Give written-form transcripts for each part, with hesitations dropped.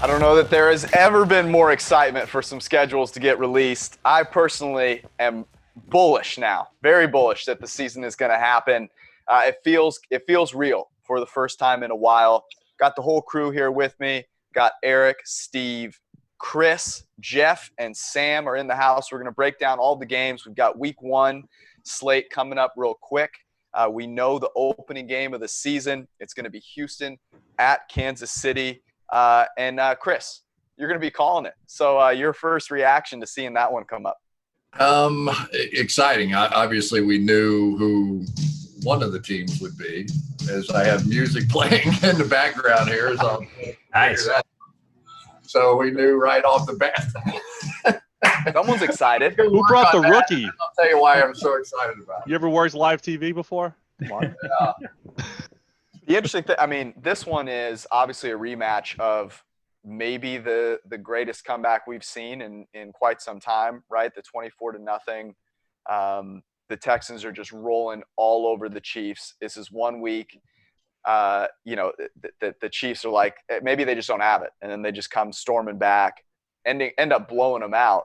I don't know that there has ever been more excitement for some schedules to get released. I personally am bullish now, very bullish that the season is going to happen. It feels real for the first time in a while. Got the whole crew here with me. Got Eric, Steve, Chris, Jeff, and Sam are in the house. We're going to break down all the games. We've got week 1 slate coming up real quick. We know the opening game of the season. It's going to be Houston at Kansas City. And Chris, you're going to be calling it. So your first reaction to seeing that one come up? Exciting. Obviously, we knew who one of the teams would be, as I have music playing in the background here. So nice. So we knew right off the bat. Someone's excited. Who brought the rookie? I'll tell you why I'm so excited about it. You ever watched live TV before? Come on. Yeah. The interesting thing, I mean, this one is obviously a rematch of maybe the greatest comeback we've seen in quite some time, right? The 24-0. The Texans are just rolling all over the Chiefs. This is 1 week. The Chiefs are like, maybe they just don't have it. And then they just come storming back and they end up blowing them out.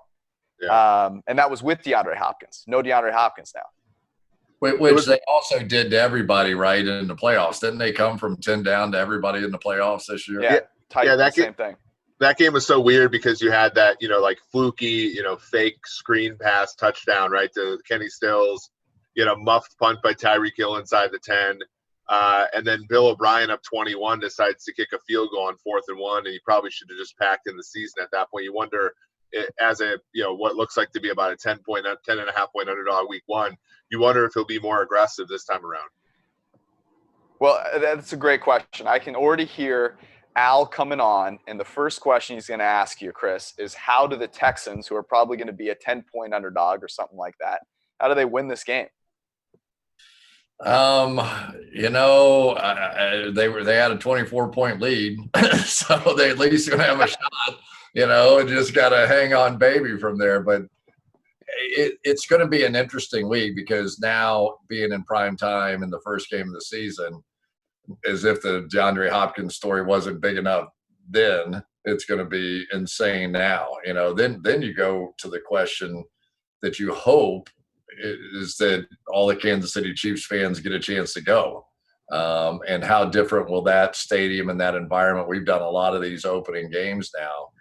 Yeah. And that was with DeAndre Hopkins. No DeAndre Hopkins now. Which they also did to everybody, right, in the playoffs. Didn't they come from 10 down to everybody in the playoffs this year? Yeah, same thing. That game was so weird because you had that, like fluky, fake screen pass touchdown, right, to Kenny Stills, muffed punt by Tyreek Hill inside the 10. And then Bill O'Brien up 21 decides to kick a field goal on 4th and 1, and he probably should have just packed in the season at that point. You wonder, as a what looks like to be about a 10.5 point underdog week 1, you wonder if he'll be more aggressive this time around. Well, that's a great question. I can already hear Al coming on, and the first question he's going to ask you, Chris, is how do the Texans, who are probably going to be a 10-point underdog or something like that, how do they win this game? They had a 24-point lead, so they at least going to have a shot. And just got to hang on, baby, from there. But it's going to be an interesting week because now being in prime time in the first game of the season, as if the DeAndre Hopkins story wasn't big enough then, it's going to be insane now. Then you go to the question that you hope is that all the Kansas City Chiefs fans get a chance to go. And how different will that stadium and that environment? We've done a lot of these opening games now.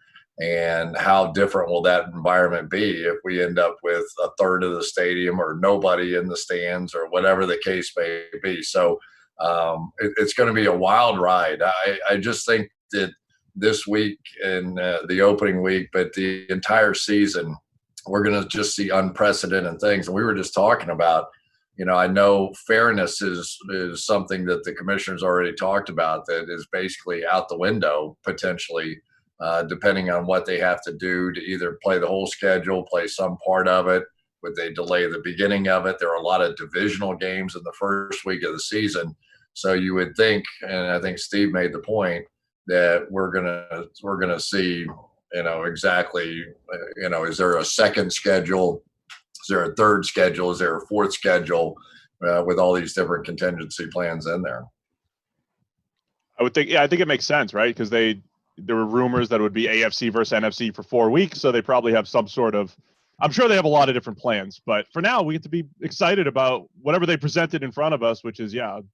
And how different will that environment be if we end up with a third of the stadium or nobody in the stands or whatever the case may be? So it's going to be a wild ride. I just think that this week and the opening week, but the entire season, we're going to just see unprecedented things. And we were just talking about, I know fairness is something that the commissioner's already talked about that is basically out the window potentially. Depending on what they have to do to either play the whole schedule, play some part of it. Would they delay the beginning of it? There are a lot of divisional games in the first week of the season. So you would think, and I think Steve made the point, that we're gonna see, exactly, is there a second schedule? Is there a third schedule? Is there a fourth schedule with all these different contingency plans in there? I think it makes sense, right? Because there were rumors that it would be AFC versus NFC for 4 weeks, so they probably have some sort of – I'm sure they have a lot of different plans. But for now, we get to be excited about whatever they presented in front of us, which is, a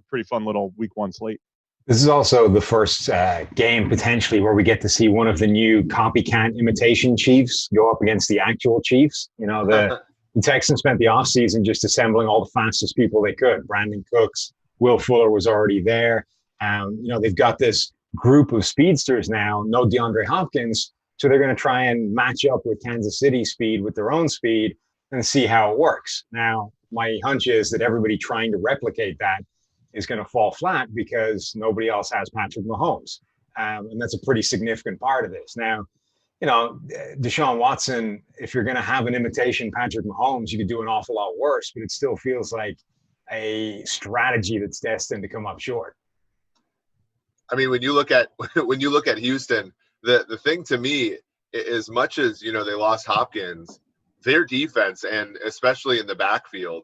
pretty fun little week 1 slate. This is also the first game potentially where we get to see one of the new copycat imitation Chiefs go up against the actual Chiefs. The Texans spent the offseason just assembling all the fastest people they could. Brandon Cooks, Will Fuller was already there. They've got this group of speedsters now, no DeAndre Hopkins, so they're going to try and match up with Kansas City speed with their own speed and see how it works. Now, my hunch is that everybody trying to replicate that is going to fall flat because nobody else has Patrick Mahomes. And that's a pretty significant part of this. Now, Deshaun Watson, if you're going to have an imitation Patrick Mahomes, you could do an awful lot worse, but it still feels like a strategy that's destined to come up short. I mean, when you look at Houston, the thing to me, as much as they lost Hopkins, their defense, and especially in the backfield,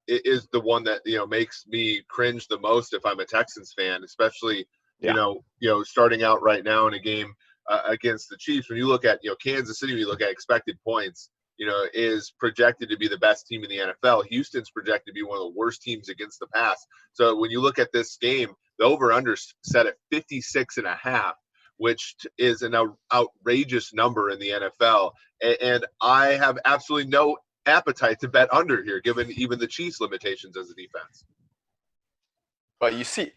is the one that makes me cringe the most if I'm a Texans fan, especially Yeah. Starting out right now in a game against the Chiefs, when you look at, Kansas City, when you look at expected points, is projected to be the best team in the NFL. Houston's projected to be one of the worst teams against the pass. So when you look at this game, the over-under set at 56.5, which is an outrageous number in the NFL. And I have absolutely no appetite to bet under here, given even the Chiefs' limitations as a defense. But you see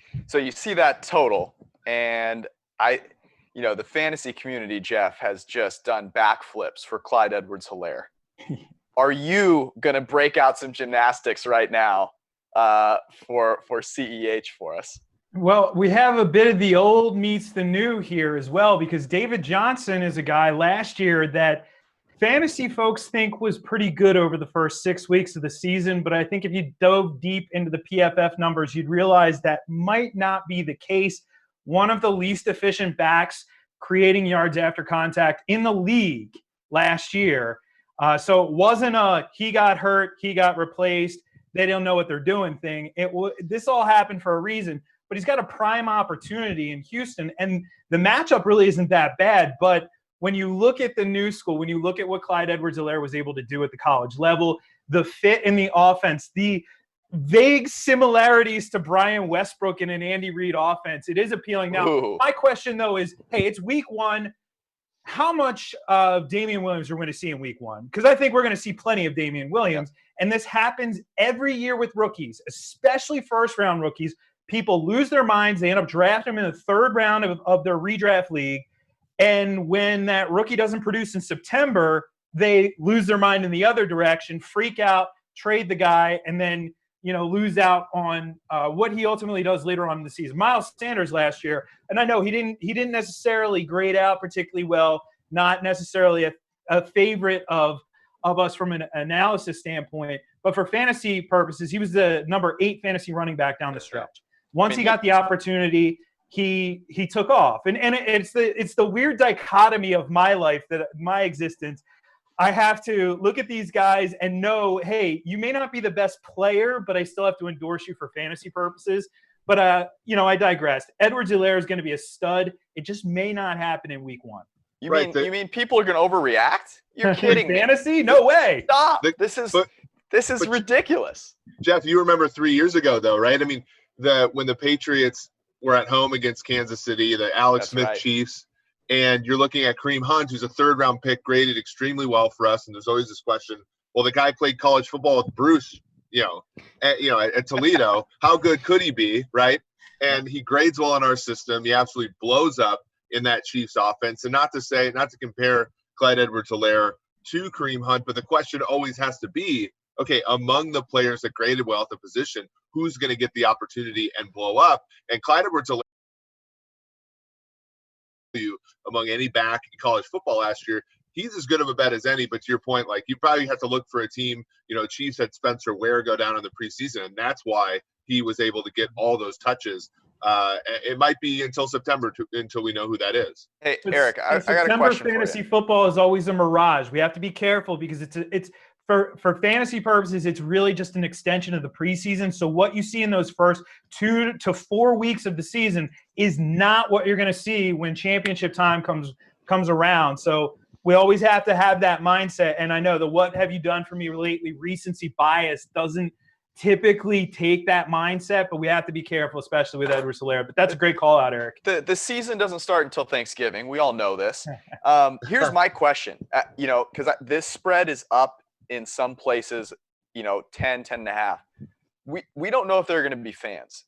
that total, and the fantasy community, Jeff, has just done backflips for Clyde Edwards-Helaire. Are you going to break out some gymnastics right now for CEH for us? Well, we have a bit of the old meets the new here as well, because David Johnson is a guy last year that fantasy folks think was pretty good over the first 6 weeks of the season. But I think if you dove deep into the PFF numbers, you'd realize that might not be the case. One of the least efficient backs creating yards after contact in the league last year. So it wasn't a he got hurt, he got replaced, they don't know what they're doing thing. This all happened for a reason, but he's got a prime opportunity in Houston, and the matchup really isn't that bad. But when you look at the new school, when you look at what Clyde Edwards-Helaire was able to do at the college level, the fit in the offense, the vague similarities to Brian Westbrook in an Andy Reid offense, it is appealing. Now, my question, though, is, hey, it's week one. How much of Damian Williams are we going to see in week one? Because I think we're going to see plenty of Damian Williams. And this happens every year with rookies, especially first-round rookies. People lose their minds. They end up drafting them in the third round of their redraft league. And when that rookie doesn't produce in September, they lose their mind in the other direction, freak out, trade the guy, and then lose out on what he ultimately does later on in the season. Miles Sanders last year, and I know he didn't necessarily grade out particularly well, not necessarily a favorite of us from an analysis standpoint, but for fantasy purposes, he was the number 8 fantasy running back down the stretch. Once he got the opportunity, he took off. And it's the weird dichotomy of my life, that my existence. I have to look at these guys and know, hey, you may not be the best player, but I still have to endorse you for fantasy purposes. But, I digress. Edwards-Helaire is going to be a stud. It just may not happen in week one. You mean people are going to overreact? You're kidding me. Fantasy? No way. Stop. This is ridiculous. Jeff, you remember 3 years ago, though, right? I mean, when the Patriots were at home against Kansas City, the Alex Smith Chiefs, and you're looking at Kareem Hunt, who's a third-round pick, graded extremely well for us. And there's always this question, well, the guy played college football with Bruce, at Toledo. How good could he be, right? And he grades well in our system. He absolutely blows up in that Chiefs offense. And not to compare Clyde Edwards-Helaire to Kareem Hunt, but the question always has to be, okay, among the players that graded well at the position, who's going to get the opportunity and blow up? And Clyde Edwards-Helaire, among any back in college football last year, he's as good of a bet as any. But to your point, like, you probably have to look for a team, Chiefs had Spencer Ware go down in the preseason, and that's why he was able to get all those touches. It might be until September until we know who that is. Hey, Eric, I got a question fantasy for you. Football is always a mirage. We have to be careful because it's for fantasy purposes, it's really just an extension of the preseason. So what you see in those first 2 to 4 weeks of the season is not what you're going to see when championship time comes around. So we always have to have that mindset. And I know the what have you done for me lately recency bias doesn't typically take that mindset, but we have to be careful, especially with Edwards-Helaire. But that's a great call out, Eric. The season doesn't start until Thanksgiving. We all know this. Here's my question, because this spread is up in some places, 10.5. We don't know if there are going to be fans.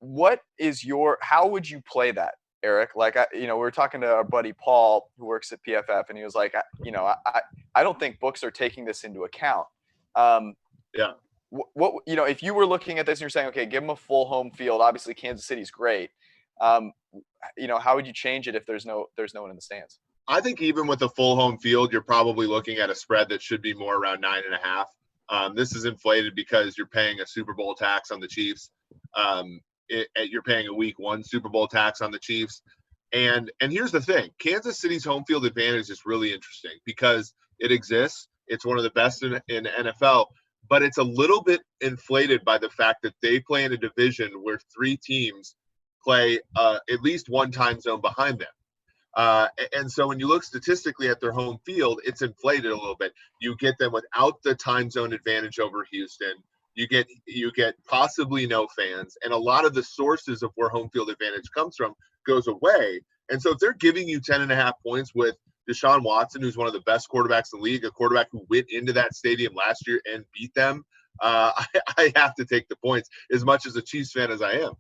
How would you play that, Eric? Like, we were talking to our buddy Paul, who works at PFF, and he was like, I don't think books are taking this into account. Yeah. If you were looking at this and you're saying, okay, give them a full home field. Obviously, Kansas City's great. How would you change it if there's no one in the stands? I think even with a full home field, you're probably looking at a spread that should be more around 9.5. This is inflated because you're paying a Super Bowl tax on the Chiefs. You're paying a week 1 Super Bowl tax on the Chiefs. And here's the thing. Kansas City's home field advantage is really interesting because it exists. It's one of the best in NFL. But it's a little bit inflated by the fact that they play in a division where 3 teams play at least one time zone behind them. And so when you look statistically at their home field, it's inflated a little bit. You get them without the time zone advantage over Houston. You get possibly no fans, and a lot of the sources of where home field advantage comes from goes away. And so if they're giving you 10.5 points with Deshaun Watson, who's one of the best quarterbacks in the league, a quarterback who went into that stadium last year and beat them, I have to take the points as much as a Chiefs fan as I am.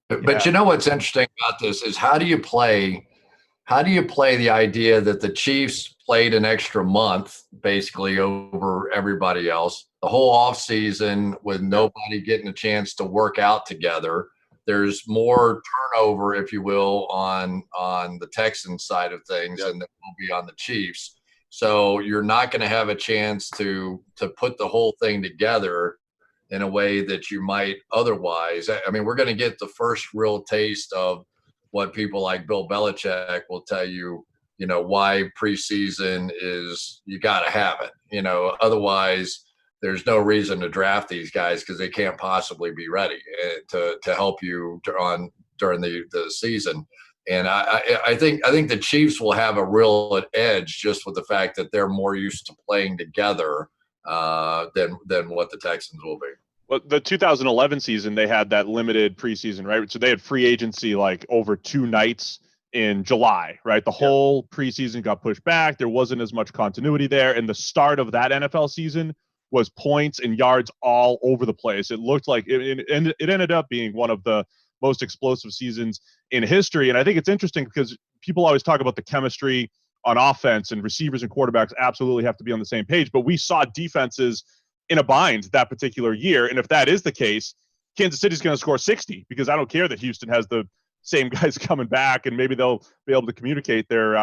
But you know what's interesting about this is how do you play the idea that the Chiefs played an extra month basically over everybody else, the whole offseason with nobody getting a chance to work out together. There's more turnover, if you will, on the Texans side of things than there will be on the Chiefs. So you're not going to have a chance to put the whole thing together in a way that you might otherwise. I mean, we're going to get the first real taste of what people like Bill Belichick will tell you, why preseason is you got to have it. Otherwise there's no reason to draft these guys because they can't possibly be ready to help you during the season. And I think the Chiefs will have a real edge just with the fact that they're more used to playing together than what the Texans will be. Well, the 2011 season, they had that limited preseason, right? So they had free agency like over 2 nights in July, right? The whole preseason got pushed back. There wasn't as much continuity there. And the start of that NFL season was points and yards all over the place. It looked like it ended up being one of the most explosive seasons in history. And I think it's interesting because people always talk about the chemistry on offense, and receivers and quarterbacks absolutely have to be on the same page. But we saw defenses in a bind that particular year. And if that is the case, Kansas City's going to score 60 because I don't care that Houston has the same guys coming back, and maybe they'll be able to communicate. They're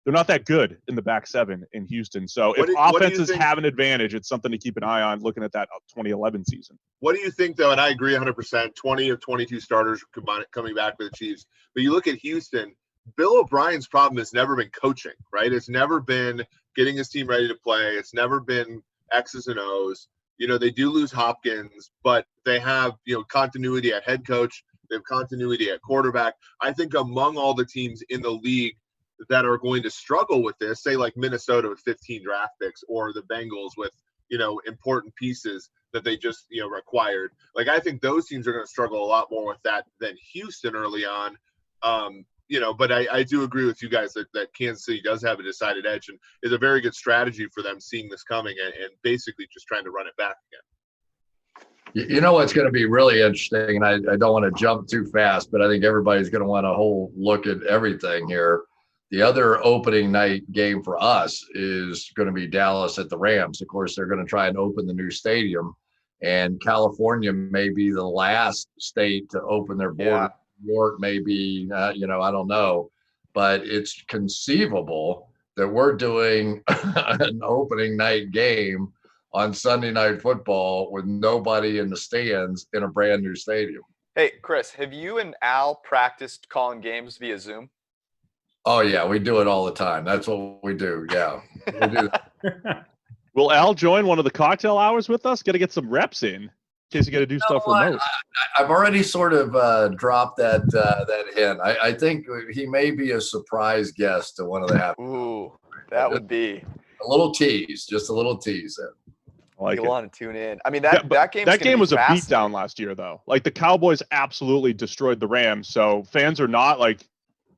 not that good in the back seven in Houston. So if offenses have an advantage, it's something to keep an eye on looking at that 2011 season. What do you think, though? And I agree 100%, 20 of 22 starters coming back for the Chiefs. But you look at Houston, Bill O'Brien's problem has never been coaching, right? It's never been getting his team ready to play. It's never been X's and O's. They do lose Hopkins, but they have, continuity at head coach. They have continuity at quarterback. I think among all the teams in the league that are going to struggle with this, say like Minnesota with 15 draft picks, or the Bengals with, important pieces that they just, required. Like, I think those teams are going to struggle a lot more with that than Houston early on. But I do agree with you guys that Kansas City does have a decided edge and is a very good strategy for them seeing this coming and basically just trying to run it back again. You know what's going to be really interesting, and I don't want to jump too fast, but I think everybody's going to want a whole look at everything here. The other opening night game for us is going to be Dallas at the Rams. Of course, they're going to try and open the new stadium, and California may be the last state to open their border. Yeah. New York may be, I don't know, but it's conceivable that we're doing an opening night game on Sunday Night Football with nobody in the stands in a brand new stadium. Hey, Chris, have you and Al practiced calling games via Zoom? Oh, yeah, we do it all the time. That's what we do. Yeah. We do that. Will Al join one of the cocktail hours with us? Got to get some reps in case you got to do stuff remote. I've already sort of dropped that hint. I think he may be a surprise guest to one of the happy. Ooh, that would be a little tease, just a little tease. I like you'll it. want to tune in. I mean, that game was a beatdown last year, though. Like, the Cowboys absolutely destroyed the Rams. So fans are not like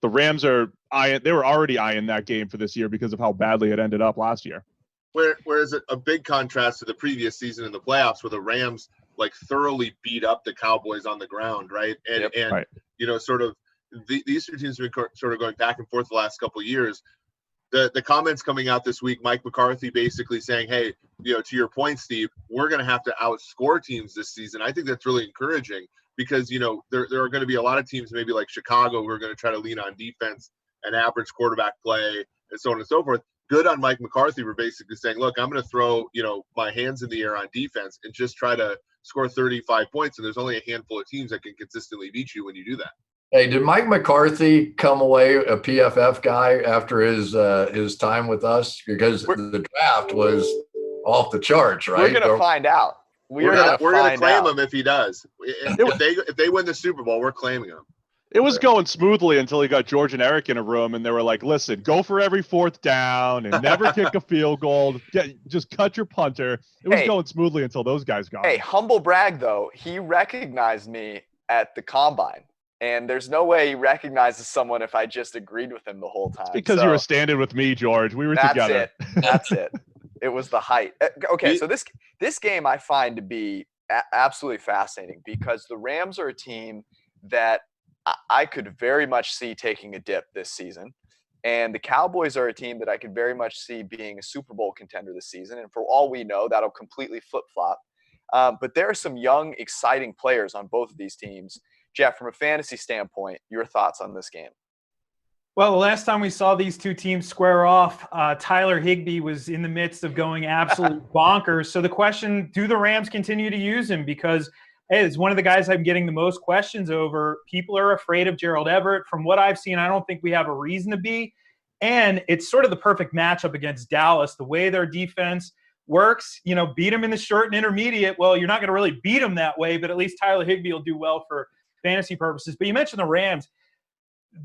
the Rams are eyeing. They were already eyeing that game for this year because of how badly it ended up last year. Whereas a big contrast to the previous season in the playoffs, where the Rams thoroughly beat up the Cowboys on the ground, right? And right. Sort of these two teams have been sort of going back and forth the last couple of years. The comments coming out this week, Mike McCarthy basically saying, hey, to your point, Steve, we're going to have to outscore teams this season. I think that's really encouraging because, there are going to be a lot of teams, maybe like Chicago, who are going to try to lean on defense and average quarterback play and so on and so forth. Good on Mike McCarthy for basically saying, look, I'm going to throw, my hands in the air on defense and just try to score 35 points. And there's only a handful of teams that can consistently beat you when you do that. Hey, did Mike McCarthy come away a PFF guy after his time with us? Because the draft was off the charts, right? We're going to find out. We're gonna claim him if he does. If they win the Super Bowl, we're claiming him. It was going smoothly until he got George and Eric in a room, and they were like, listen, go for every fourth down and never kick a field goal. Just cut your punter. It was going smoothly until those guys got Hey, him. humble brag, though. He recognized me at the Combine, and there's no way he recognizes someone if I just agreed with him the whole time. It's because you were standing with me, George. We were together. That's it. It was the height. Okay, so this game I find to be absolutely fascinating because the Rams are a team that I could very much see taking a dip this season. And the Cowboys are a team that I could very much see being a Super Bowl contender this season. And for all we know, that'll completely flip-flop. But there are some young, exciting players on both of these teams. Jeff, from a fantasy standpoint, your thoughts on this game? Well, the last time we saw these two teams square off, Tyler Higbee was in the midst of going absolutely bonkers. So the question, do the Rams continue to use him? Because it's one of the guys I'm getting the most questions over. People are afraid of Gerald Everett. From what I've seen, I don't think we have a reason to be. And it's sort of the perfect matchup against Dallas. The way their defense works, beat them in the short and intermediate. Well, you're not going to really beat them that way, but at least Tyler Higbee will do well for fantasy purposes. But you mentioned the Rams.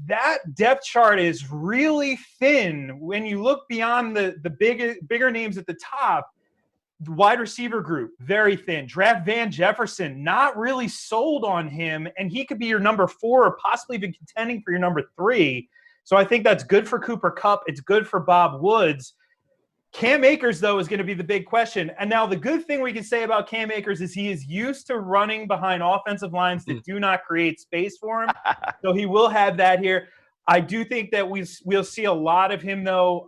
That depth chart is really thin. When you look beyond the bigger names at the top, the wide receiver group, very thin. Draft Van Jefferson, not really sold on him, and he could be your number 4 or possibly even contending for your number 3. So I think that's good for Cooper Kupp. It's good for Bob Woods. Cam Akers, though, is going to be the big question. And now the good thing we can say about Cam Akers is he is used to running behind offensive lines that do not create space for him. So he will have that here. I do think that we'll see a lot of him, though,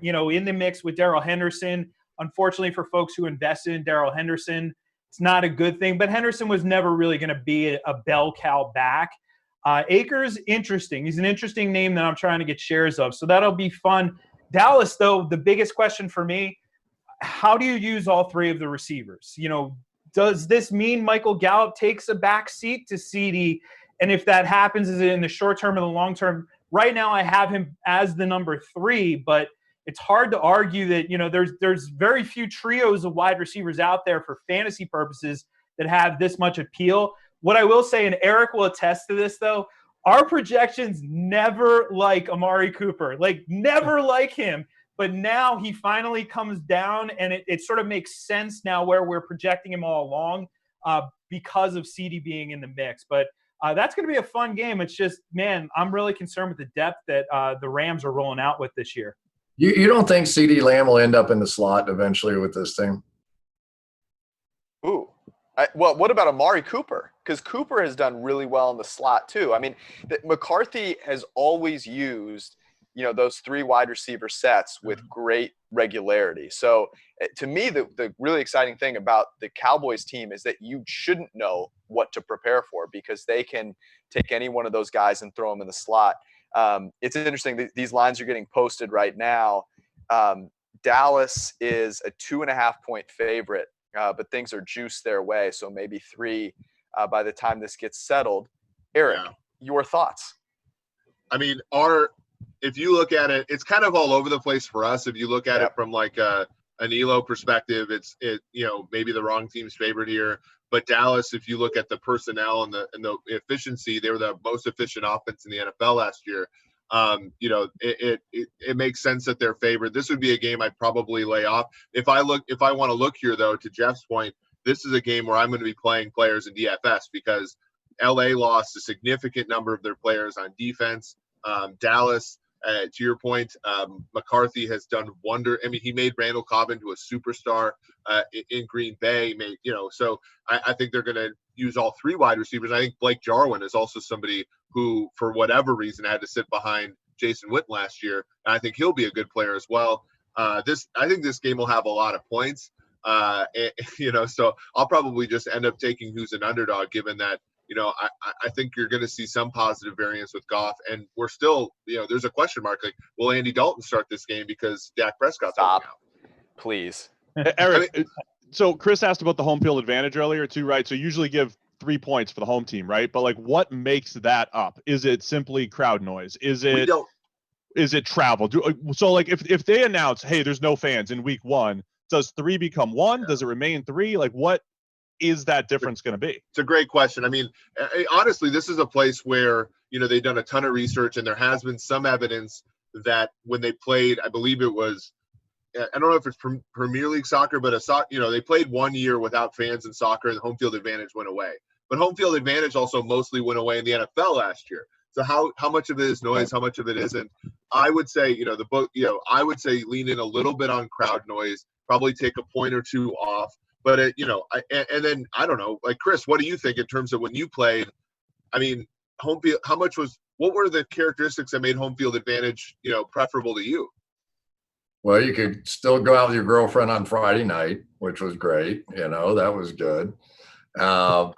in the mix with Darrell Henderson. Unfortunately for folks who invested in Darrell Henderson, it's not a good thing. But Henderson was never really going to be a bell cow back. Akers, interesting. He's an interesting name that I'm trying to get shares of. So that'll be fun. Dallas, though, the biggest question for me, how do you use all 3 of the receivers? Does this mean Michael Gallup takes a back seat to CeeDee? And if that happens, is it in the short term or the long term? Right now I have him as the number 3, but it's hard to argue that, there's very few trios of wide receivers out there for fantasy purposes that have this much appeal. What I will say, and Eric will attest to this, though, our projections never like Amari Cooper, never like him. But now he finally comes down, and it sort of makes sense now where we're projecting him all along because of CeeDee being in the mix. But that's going to be a fun game. It's just, man, I'm really concerned with the depth that the Rams are rolling out with this year. You don't think CeeDee Lamb will end up in the slot eventually with this team? Ooh. Well, what about Amari Cooper? Because Cooper has done really well in the slot too. I mean, McCarthy has always used, those 3 wide receiver sets with great regularity. So to me, the really exciting thing about the Cowboys team is that you shouldn't know what to prepare for because they can take any one of those guys and throw them in the slot. It's interesting. These lines are getting posted right now. Dallas is a 2.5-point favorite. But things are juiced their way, so maybe 3 by the time this gets settled. Eric, your thoughts? I mean, if you look at it, it's kind of all over the place for us. If you look at it from like an ELO perspective, it's maybe the wrong team's favorite here. But Dallas, if you look at the personnel and the efficiency, they were the most efficient offense in the NFL last year. It makes sense that they're favored. This would be a game I'd probably lay off. If I want to look here, though, to Jeff's point, this is a game where I'm going to be playing players in DFS because LA lost a significant number of their players on defense. Dallas, to your point, McCarthy has done wonder. I mean, he made Randall Cobb into a superstar in Green Bay. So I think they're going to use all 3 wide receivers. I think Blake Jarwin is also somebody who, for whatever reason, had to sit behind Jason Witten last year. And I think he'll be a good player as well. I think this game will have a lot of points. So I'll probably just end up taking who's an underdog, given that, I think you're going to see some positive variance with Goff. And we're still, there's a question mark. Like, will Andy Dalton start this game because Dak Prescott's out? Please. Eric, so Chris asked about the home field advantage earlier too, right? So usually give 3 points for the home team, right? But what makes that up? Is it simply crowd noise? Is it travel? If they announce, hey, there's no fans in week 1, does 3 become 1? Does it remain 3? What is that difference going to be? It's a great question. I mean, honestly, this is a place where, they've done a ton of research, and there has been some evidence that when they played, I believe it was, I don't know if it's Premier League soccer, but they played 1 year without fans in soccer, and the home field advantage went away. But home field advantage also mostly went away in the NFL last year. So how much of it is noise? How much of it isn't? I would say, I would say lean in a little bit on crowd noise, probably take a point or two off. But, and then I don't know, like Chris, what do you think in terms of when you played? I mean, home field, what were the characteristics that made home field advantage, preferable to you? Well, you could still go out with your girlfriend on Friday night, which was great. That was good. But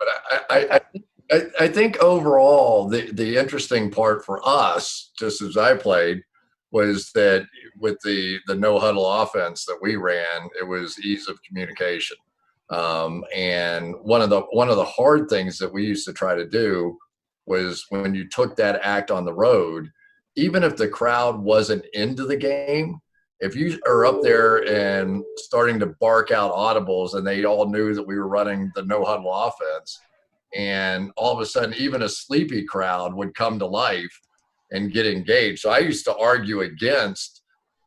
I think overall, the interesting part for us, just as I played, was that with the no huddle offense that we ran, it was ease of communication. And one of the hard things that we used to try to do was when you took that act on the road, even if the crowd wasn't into the game, if you are up there and starting to bark out audibles and they all knew that we were running the no huddle offense, and all of a sudden even a sleepy crowd would come to life and get engaged. So I used to argue against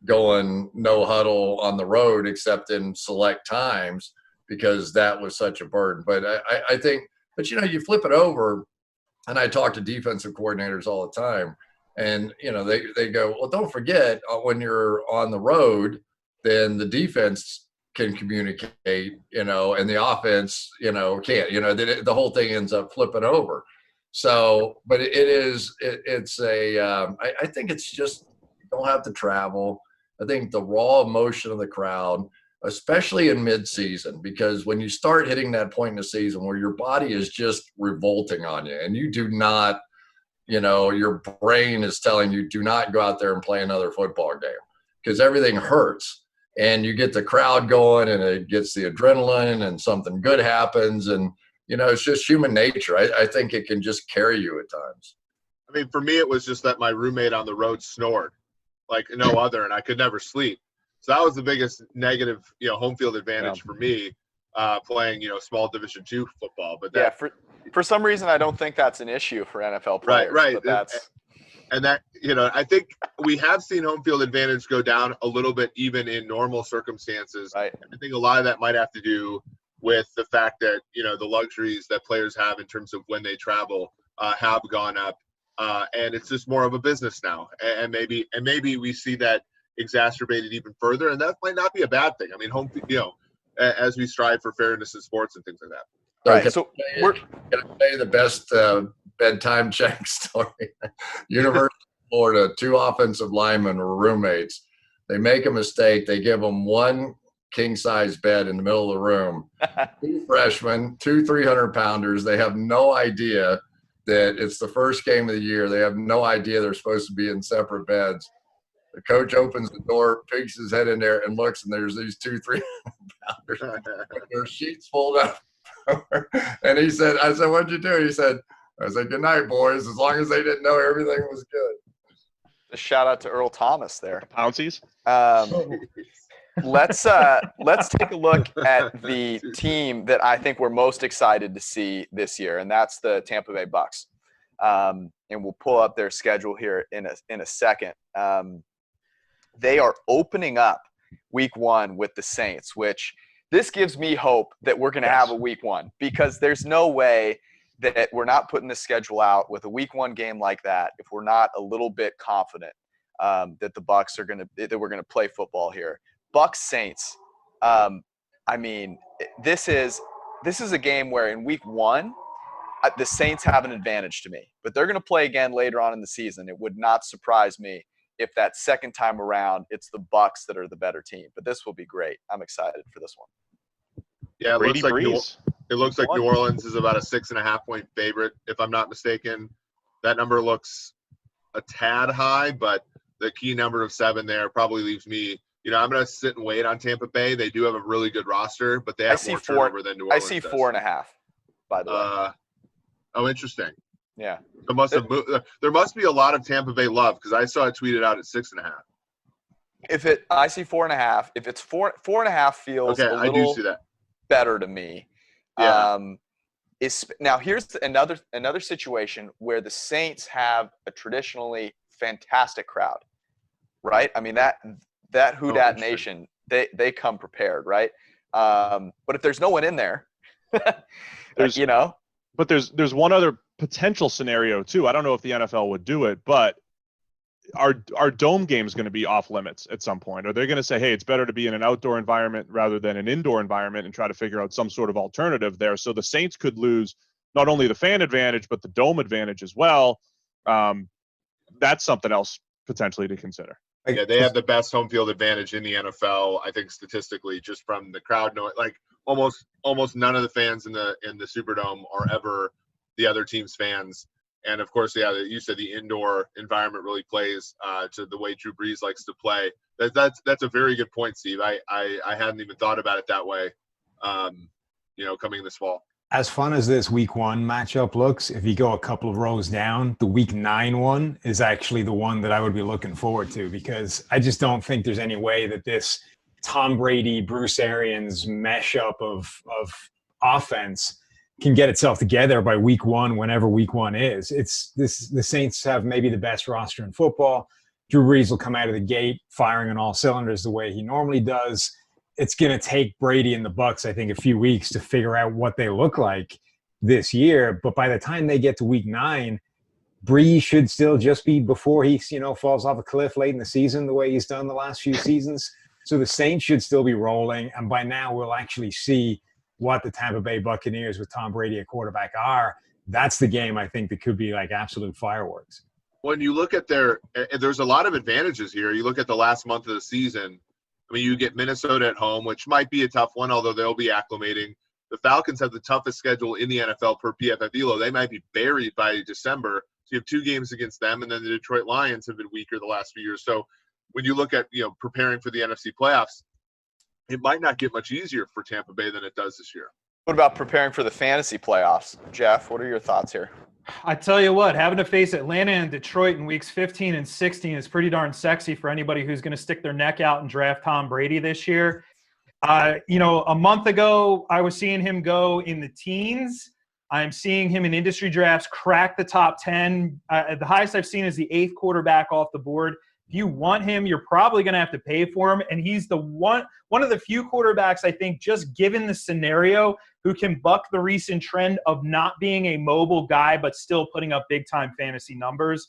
going no huddle on the road except in select times because that was such a burden. But I think, you flip it over, and I talk to defensive coordinators all the time, and, they go, well, don't forget when you're on the road, then the defense can communicate, and the offense, can't, the whole thing ends up flipping over. So, but I think it's just, you don't have to travel. I think the raw emotion of the crowd, especially in mid-season, because when you start hitting that point in the season where your body is just revolting on you and you do not, your brain is telling you, do not go out there and play another football game because everything hurts, and you get the crowd going and it gets the adrenaline and something good happens. And, it's just human nature. I think it can just carry you at times. I mean, for me, it was just that my roommate on the road snored like no other, and I could never sleep. So that was the biggest negative, home field advantage for me, playing, small Division II football. But that, for some reason, I don't think that's an issue for NFL players. Right. But I think we have seen home field advantage go down a little bit even in normal circumstances. Right. I think a lot of that might have to do with the fact that, the luxuries that players have in terms of when they travel have gone up. And it's just more of a business now. And maybe we see that exacerbated even further, and that might not be a bad thing. I mean, as we strive for fairness in sports and things like that. Right. So we're going to say the best bedtime check story. University of Florida, 2 offensive linemen were roommates. They make a mistake. They give them one king-size bed in the middle of the room. 2 freshmen, 2 300-pounders. They have no idea that it's the first game of the year. They have no idea they're supposed to be in separate beds. The coach opens the door, peeks his head in there, and looks, and there's these 2 300-pounders. Their sheets fold up. And I said, what'd you do? He said, I said, good night, boys, as long as they didn't know everything was good. A shout out to Earl Thomas there. Pouncies. Let's take a look at the team that I think we're most excited to see this year, and that's the Tampa Bay Bucks. And we'll pull up their schedule here in a second. They are opening up week 1 with the Saints, which this gives me hope that we're going to have a week 1, because there's no way that we're not putting the schedule out with a week 1 game like that if we're not a little bit confident that the Bucks are that we're going to play football here. Bucks Saints. I mean, this is a game where in week 1, the Saints have an advantage to me, but they're going to play again later on in the season. It would not surprise me if that second time around it's the Bucks that are the better team. But this will be great. I'm excited for this one. Yeah, it looks like New Orleans is about a 6.5-point favorite, if I'm not mistaken. That number looks a tad high, but the key number of 7 there probably leaves me. I'm going to sit and wait on Tampa Bay. They do have a really good roster, but they have more turnover than New Orleans. I see 4.5. By the way. Oh, interesting. Yeah. There must be a lot of Tampa Bay love, because I saw it tweeted out at 6.5. I see 4.5. If it's 4.5 feels a little I do see that. better to me. Yeah. Now here's another situation where the Saints have a traditionally fantastic crowd, right? I mean that Who Dat Nation, they come prepared, right? But if there's no one in there, there's you know. But there's one other potential scenario too. I don't know if the NFL would do it, but our dome game is going to be off limits at some point. Are they going to say, hey, it's better to be in an outdoor environment rather than an indoor environment, and try to figure out some sort of alternative there? So the Saints could lose not only the fan advantage, but the dome advantage as well. That's something else potentially to consider. Yeah, they have the best home field advantage in the NFL, I think, statistically, just from the crowd. Like almost none of the fans in the Superdome are ever the other team's fans. And of course, yeah, you said the indoor environment really plays to the way Drew Brees likes to play. That's a very good point, Steve. I hadn't even thought about it that way. Coming this fall. As fun as this week 1 matchup looks, if you go a couple of rows down, the week 9 one is actually the one that I would be looking forward to, because I just don't think there's any way that this Tom Brady, Bruce Arians mesh up of offense can get itself together by week 1, whenever week 1 is. The Saints have maybe the best roster in football. Drew Brees will come out of the gate firing on all cylinders the way he normally does. It's going to take Brady and the Bucks, I think, a few weeks to figure out what they look like this year. But by the time they get to week 9, Brees should still just be before he, falls off a cliff late in the season, the way he's done the last few seasons. So the Saints should still be rolling. And by now we'll actually see what the Tampa Bay Buccaneers with Tom Brady at quarterback are. That's the game, I think, that could be like absolute fireworks. When you look at there's a lot of advantages here. You look at the last month of the season. I mean, you get Minnesota at home, which might be a tough one, although they'll be acclimating. The Falcons have the toughest schedule in the NFL per PFF ELO. They might be buried by December. So you have 2 games against them, and then the Detroit Lions have been weaker the last few years. So when you look at, preparing for the NFC playoffs, it might not get much easier for Tampa Bay than it does this year. What about preparing for the fantasy playoffs? Jeff, what are your thoughts here? I tell you what, having to face Atlanta and Detroit in weeks 15 and 16 is pretty darn sexy for anybody who's going to stick their neck out and draft Tom Brady this year. A month ago, I was seeing him go in the teens. I'm seeing him in industry drafts crack the top 10. The highest I've seen is the 8th quarterback off the board. If you want him, you're probably going to have to pay for him. And he's the one of the few quarterbacks, I think, just given the scenario, who can buck the recent trend of not being a mobile guy but still putting up big-time fantasy numbers.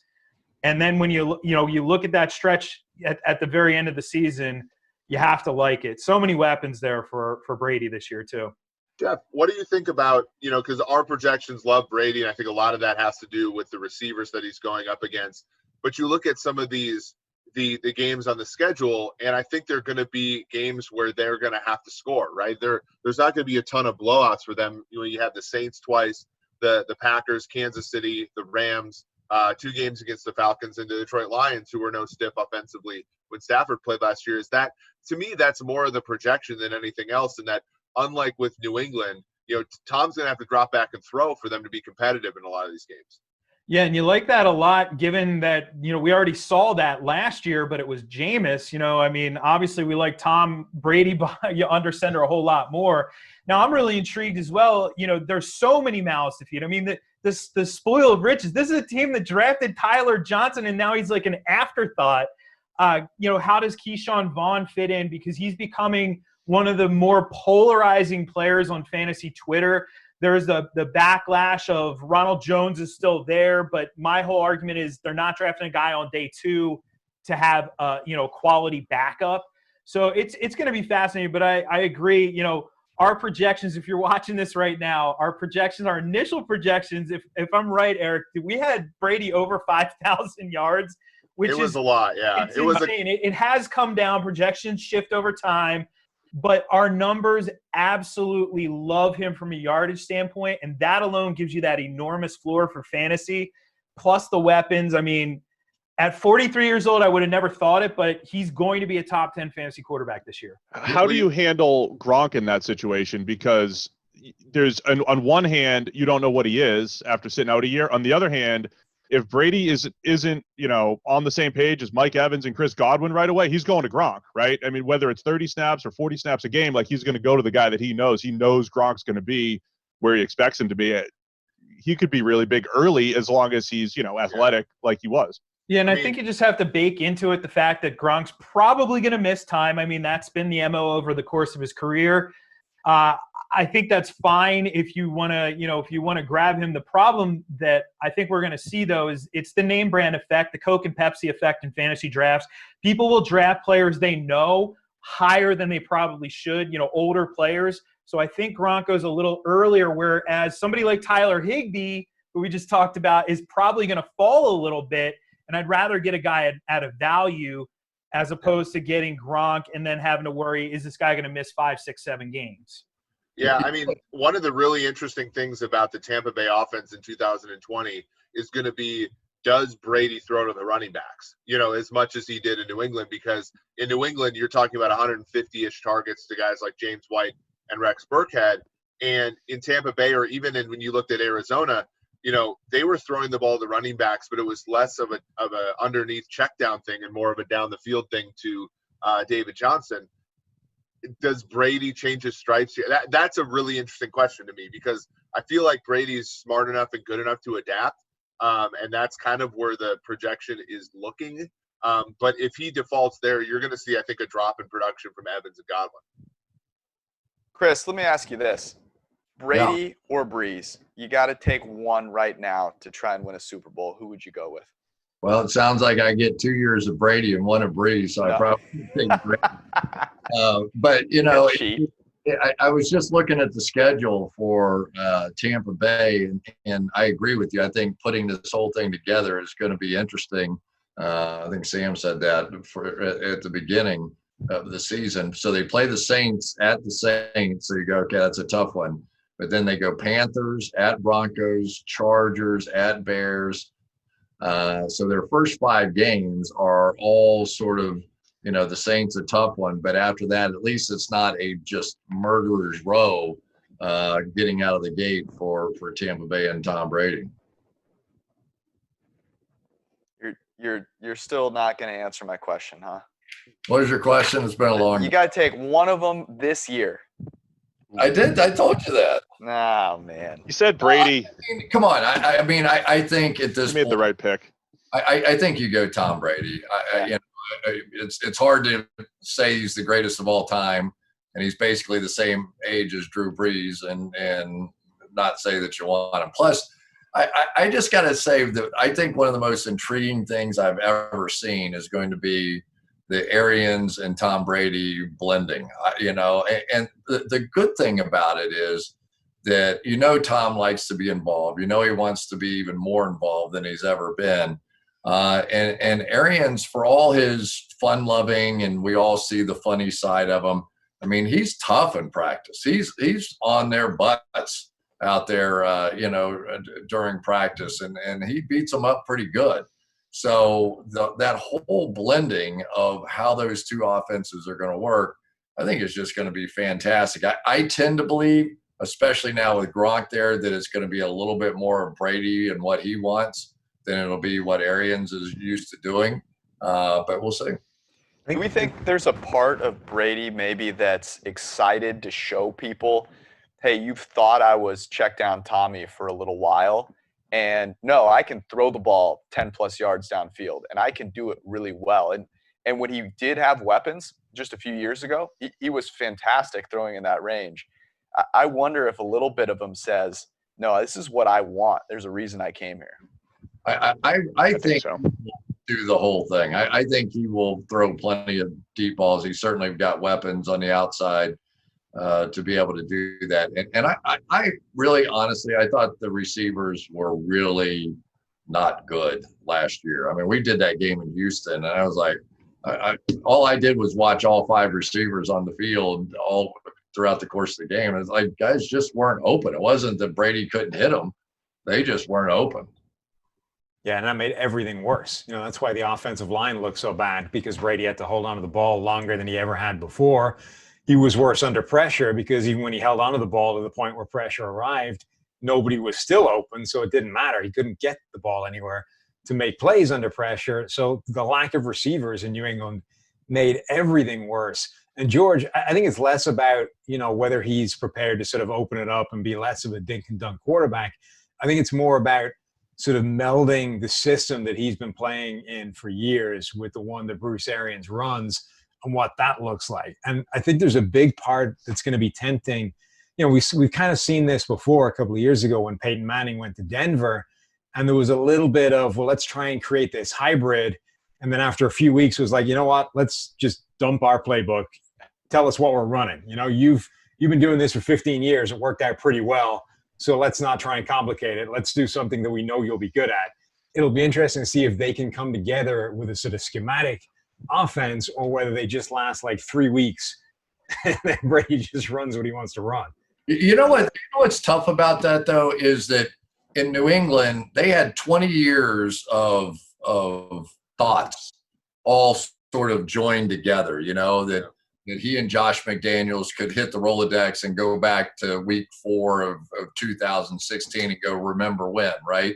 And then when you look at that stretch at the very end of the season, you have to like it. So many weapons there for Brady this year too. Jeff, what do you think about, because our projections love Brady, and I think a lot of that has to do with the receivers that he's going up against. But you look at some of these the games on the schedule, and I think they're going to be games where they're going to have to score, right? There's not going to be a ton of blowouts for them. You have the Saints twice, the Packers, Kansas City, the Rams, 2 games against the Falcons, and the Detroit Lions, who were no stiff offensively when Stafford played last year. To me, that's more of the projection than anything else, and that unlike with New England, Tom's going to have to drop back and throw for them to be competitive in a lot of these games. Yeah, and you like that a lot, given that, we already saw that last year, but it was Jameis. Obviously we like Tom Brady under center a whole lot more. Now, I'm really intrigued as well. There's so many mouths to feed. The spoil of riches. This is a team that drafted Tyler Johnson, and now he's like an afterthought. How does Keyshawn Vaughn fit in? Because he's becoming one of the more polarizing players on fantasy Twitter. There's the backlash of Ronald Jones is still there, but my whole argument is they're not drafting a guy on day 2 to have quality backup. So it's going to be fascinating. But I agree. Our projections, if you're watching this right now, our initial projections, if I'm right, Eric, we had Brady over 5,000 yards, which is a lot. Yeah, it was insane. It has come down. Projections shift over time. But our numbers absolutely love him from a yardage standpoint, and that alone gives you that enormous floor for fantasy, plus the weapons. At 43 years old, I would have never thought it, but he's going to be a top 10 fantasy quarterback this year. How do you handle Gronk in that situation? Because there's on one hand, you don't know what he is after sitting out a year. On the other hand, if Brady isn't on the same page as Mike Evans and Chris Godwin right away, he's going to Gronk, right? Whether it's 30 snaps or 40 snaps a game, like he's going to go to the guy that he knows. He knows Gronk's going to be where he expects him to be. He could be really big early as long as he's, athletic like he was. Yeah, and I think you just have to bake into it the fact that Gronk's probably going to miss time. I mean, that's been the MO over the course of his career. I think that's fine if you want to, grab him. The problem that I think we're going to see, though, is it's the name brand effect, the Coke and Pepsi effect in fantasy drafts. People will draft players they know higher than they probably should, older players. So I think Gronk goes a little earlier, whereas somebody like Tyler Higbee, who we just talked about, is probably going to fall a little bit. And I'd rather get a guy at a value as opposed to getting Gronk and then having to worry, is this guy going to miss 5, 6, 7 games? Yeah, I mean, one of the really interesting things about the Tampa Bay offense in 2020 is going to be, does Brady throw to the running backs, as much as he did in New England? Because in New England, you're talking about 150-ish targets to guys like James White and Rex Burkhead. And in Tampa Bay, or even when you looked at Arizona, they were throwing the ball to running backs, but it was less of a underneath check down thing and more of a down the field thing to David Johnson. Does Brady change his stripes here? That's a really interesting question to me, because I feel like Brady's smart enough and good enough to adapt. And that's kind of where the projection is looking. But if he defaults there, you're going to see, I think, a drop in production from Evans and Godwin. Chris, let me ask you this. Brady or Breeze? You got to take one right now to try and win a Super Bowl. Who would you go with? Well, it sounds like I get 2 years of Brady and 1 of Breeze, so I probably take Brady. But, I was just looking at the schedule for Tampa Bay, and I agree with you. I think putting this whole thing together is going to be interesting. I think Sam said that at the beginning of the season. So they play the Saints at the Saints. So you go, okay, that's a tough one. But then they go Panthers, at Broncos, Chargers, at Bears. So their first 5 games are all sort of, the Saints a tough one. But after that, at least it's not a just murderer's row getting out of the gate for Tampa Bay and Tom Brady. You're still not going to answer my question, huh? What is your question? It's been a long. You got to take one of them this year. I did. I told you that. Oh, man. You said Brady. Come on. I think at this you made point, the right pick. I think you go Tom Brady. It's hard to say he's the greatest of all time, and he's basically the same age as Drew Brees, and not say that you want him. Plus, I just got to say that I think one of the most intriguing things I've ever seen is going to be the Arians and Tom Brady blending, and the good thing about it is that, Tom likes to be involved. He wants to be even more involved than he's ever been. And Arians, for all his fun loving, and we all see the funny side of him. I mean, he's tough in practice. He's on their butts out there, during practice, and he beats them up pretty good. So that whole blending of how those two offenses are going to work, I think is just going to be fantastic. I tend to believe, especially now with Gronk there, that it's going to be a little bit more of Brady and what he wants than it'll be what Arians is used to doing. But we'll see. Do we think there's a part of Brady maybe that's excited to show people, hey, you've thought I was check down Tommy for a little while, and no, I can throw the ball 10 plus yards downfield, and I can do it really well. And when he did have weapons just a few years ago, he was fantastic throwing in that range. I wonder if a little bit of him says, no, this is what I want. There's a reason I came here. I think so. Do the whole thing. I think he will throw plenty of deep balls. He's certainly got weapons on the outside to be able to do that. And I really, honestly, I thought the receivers were really not good last year. I mean, we did that game in Houston, and I was like, all I did was watch all 5 receivers on the field all throughout the course of the game. And it's like, guys just weren't open. It wasn't that Brady couldn't hit them. They just weren't open. Yeah, and that made everything worse. That's why the offensive line looked so bad, because Brady had to hold on to the ball longer than he ever had before. He was worse under pressure, because even when he held onto the ball to the point where pressure arrived, nobody was still open, so it didn't matter. He couldn't get the ball anywhere to make plays under pressure. So the lack of receivers in New England made everything worse. And George, I think it's less about, whether he's prepared to sort of open it up and be less of a dink and dunk quarterback. I think it's more about sort of melding the system that he's been playing in for years with the one that Bruce Arians runs and what that looks like. And I think there's a big part that's going to be tempting. We've kind of seen this before a couple of years ago when Peyton Manning went to Denver, and there was a little bit of, well, let's try and create this hybrid. And then after a few weeks, it was like, you know what, let's just dump our playbook. Tell us what we're running. You've been doing this for 15 years. It worked out pretty well. So let's not try and complicate it. Let's do something that we know you'll be good at. It'll be interesting to see if they can come together with a sort of schematic offense, or whether they just last like 3 weeks and then Brady just runs what he wants to run. You know what's tough about that, though, is that in New England, they had 20 years of thoughts all sort of joined together, that he and Josh McDaniels could hit the Rolodex and go back to week 4 of 2016 and go remember when, right?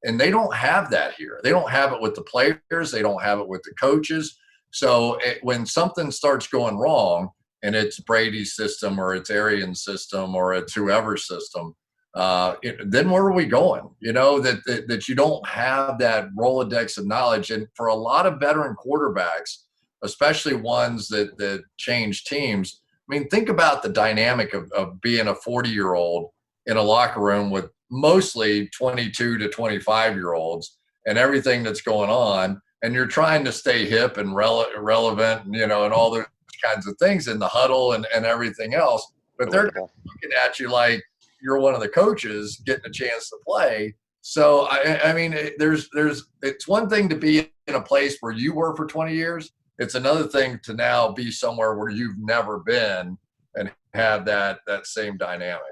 And they don't have that here. They don't have it with the players. They don't have it with the coaches. So when something starts going wrong, and it's Brady's system or it's Arians' system or it's whoever's system, then where are we going? That you don't have that Rolodex of knowledge. And for a lot of veteran quarterbacks, especially ones that change teams, I mean, think about the dynamic of being a 40-year-old in a locker room with mostly 22 to 25-year-olds and everything that's going on, and you're trying to stay hip and relevant, and all those kinds of things in the huddle and everything else. But they're looking at you like you're one of the coaches getting a chance to play. So, I mean, it's one thing to be in a place where you were for 20 years. It's another thing to now be somewhere where you've never been and have that same dynamic.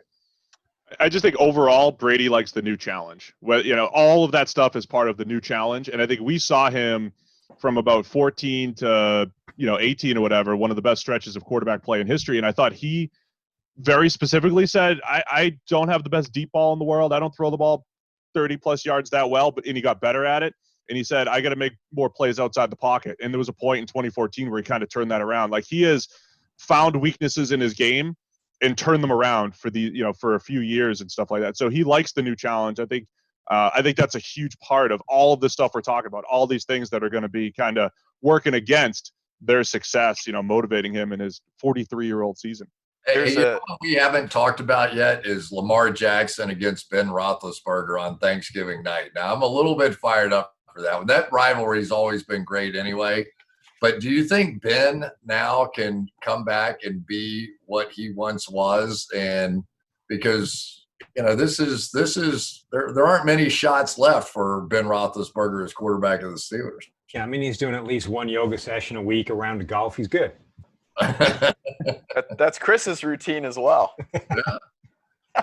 I just think overall Brady likes the new challenge. Well, all of that stuff is part of the new challenge, and I think we saw him from about 14 to 18 or whatever, one of the best stretches of quarterback play in history. And I thought he very specifically said, I don't have the best deep ball in the world. I don't throw the ball 30 plus yards that well, and he got better at it. And he said, I got to make more plays outside the pocket. And there was a point in 2014 where he kind of turned that around. Like, he has found weaknesses in his game and turned them around for for a few years and stuff like that. So he likes the new challenge. I think that's a huge part of all of the stuff we're talking about, all these things that are going to be kind of working against their success, motivating him in his 43-year-old season. What we haven't talked about yet is Lamar Jackson against Ben Roethlisberger on Thanksgiving night. Now, I'm a little bit fired up for that one. That rivalry's always been great anyway. But do you think Ben now can come back and be what he once was? And because this is there aren't many shots left for Ben Roethlisberger as quarterback of the Steelers. Yeah, I mean, he's doing at least one yoga session a week around the golf. He's good. That's Chris's routine as well. Yeah.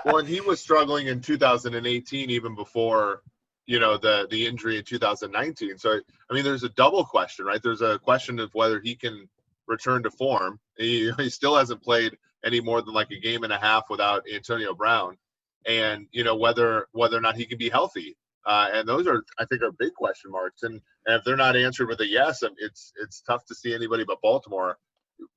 Well, and he was struggling in 2018, even before the injury in 2019. So, I mean, there's a double question, right? There's a question of whether he can return to form. He still hasn't played any more than like a game and a half without Antonio Brown, and whether or not he can be healthy. And those are, I think, are big question marks. And if they're not answered with a yes, it's tough to see anybody but Baltimore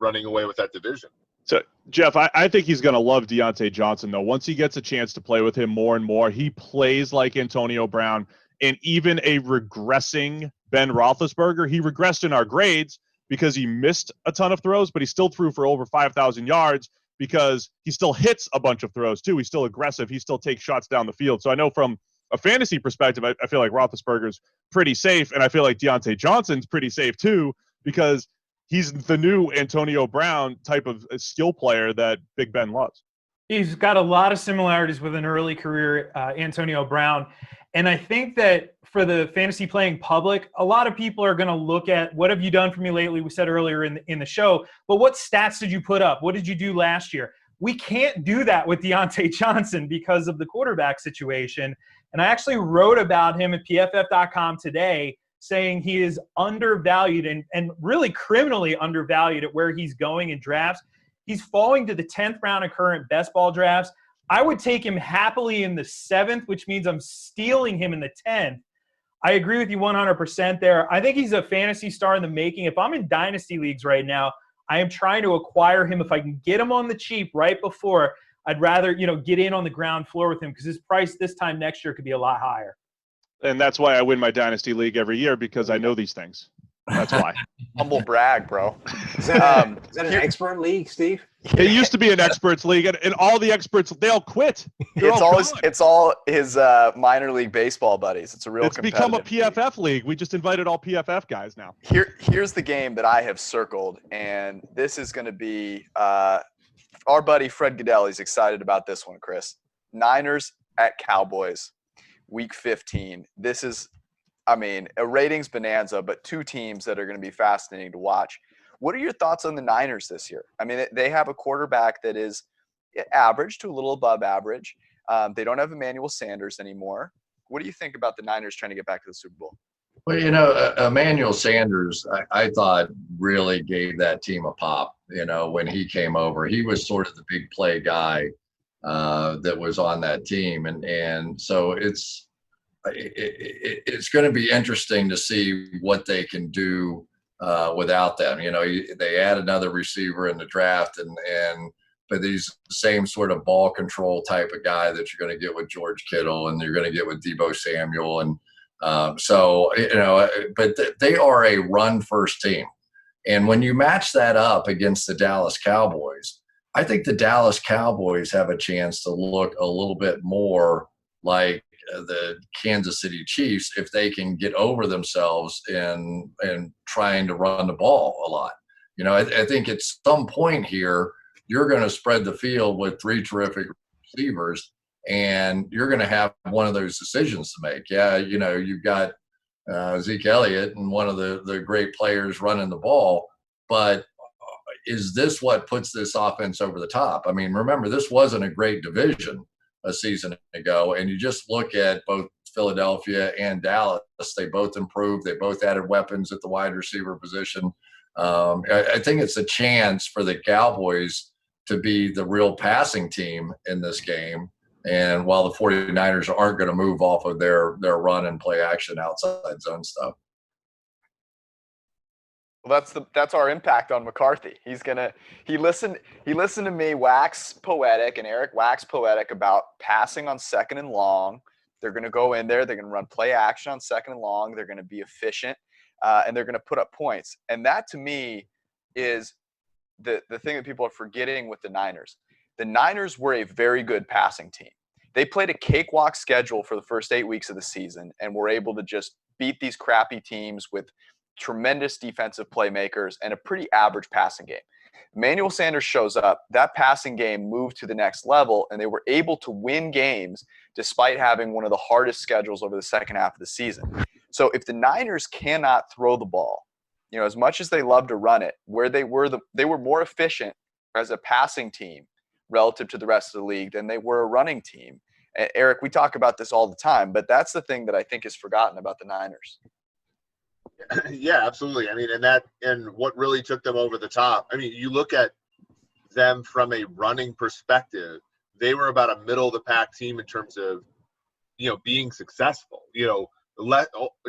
running away with that division. So, Jeff, I think he's going to love Deontay Johnson, though. Once he gets a chance to play with him more and more, he plays like Antonio Brown. And even a regressing Ben Roethlisberger, he regressed in our grades because he missed a ton of throws, but he still threw for over 5,000 yards because he still hits a bunch of throws, too. He's still aggressive. He still takes shots down the field. So I know from a fantasy perspective, I feel like Roethlisberger's pretty safe, and I feel like Deontay Johnson's pretty safe, too, because he's the new Antonio Brown type of skill player that Big Ben loves. He's got a lot of similarities with an early career Antonio Brown. And I think that for the fantasy playing public, a lot of people are going to look at, what have you done for me lately? We said earlier in the show, but what stats did you put up? What did you do last year? We can't do that with Deontay Johnson because of the quarterback situation. And I actually wrote about him at PFF.com today, saying he is undervalued and really criminally undervalued at where he's going in drafts. He's falling to the 10th round of current best ball drafts. I would take him happily in the 7th, which means I'm stealing him in the 10th. I agree with you 100% there. I think he's a fantasy star in the making. If I'm in dynasty leagues right now, I am trying to acquire him. If I can get him on the cheap right before, I'd rather, get in on the ground floor with him because his price this time next year could be a lot higher. And that's why I win my dynasty league every year, because I know these things. That's why. Humble brag, bro. Is that an expert league, Steve? It used to be an experts league, and all the experts, they all quit. It's all his minor league baseball buddies. It's a real. It's become a competitive PFF league. We just invited all PFF guys now. Here's the game that I have circled, and this is going to be our buddy Fred Goodell. He's excited about this one, Chris. Niners at Cowboys, Week 15. This is, a ratings bonanza, but two teams that are going to be fascinating to watch. What are your thoughts on the Niners this year? They have a quarterback that is average to a little above average. They don't have Emmanuel Sanders anymore. What do you think about the Niners trying to get back to the Super Bowl? Well, Emmanuel Sanders, I thought really gave that team a pop, when he came over. He was sort of the big play guy that was on that team. And so it's going to be interesting to see what they can do without them. They add another receiver in the draft, but he's the same sort of ball control type of guy that you're going to get with George Kittle and you're going to get with Deebo Samuel. And but they are a run first team. And when you match that up against the Dallas Cowboys, I think the Dallas Cowboys have a chance to look a little bit more like the Kansas City Chiefs if they can get over themselves and trying to run the ball a lot. I think at some point here, you're going to spread the field with three terrific receivers, and you're going to have one of those decisions to make. Yeah, you've got Zeke Elliott and one of the great players running the ball, but is this what puts this offense over the top? Remember, this wasn't a great division a season ago, and you just look at both Philadelphia and Dallas, they both improved. They both added weapons at the wide receiver position. I think it's a chance for the Cowboys to be the real passing team in this game. And while the 49ers aren't going to move off of their run and play action outside zone stuff. Well, that's our impact on McCarthy. He listened to me wax poetic and Eric wax poetic about passing on second and long. They're going to go in there. They're going to run play action on second and long. They're going to be efficient, and they're going to put up points. And that to me is the thing that people are forgetting with the Niners. The Niners were a very good passing team. They played a cakewalk schedule for the first 8 weeks of the season and were able to just beat these crappy teams with tremendous defensive playmakers and a pretty average passing game. Emmanuel Sanders shows up, that passing game moved to the next level, and they were able to win games despite having one of the hardest schedules over the second half of the season. So if the Niners cannot throw the ball, as much as they love to run it, where they were more efficient as a passing team relative to the rest of the league than they were a running team. And Eric, we talk about this all the time, but that's the thing that I think is forgotten about the Niners. Yeah, absolutely. And what really took them over the top. You look at them from a running perspective, they were about a middle of the pack team in terms of, being successful.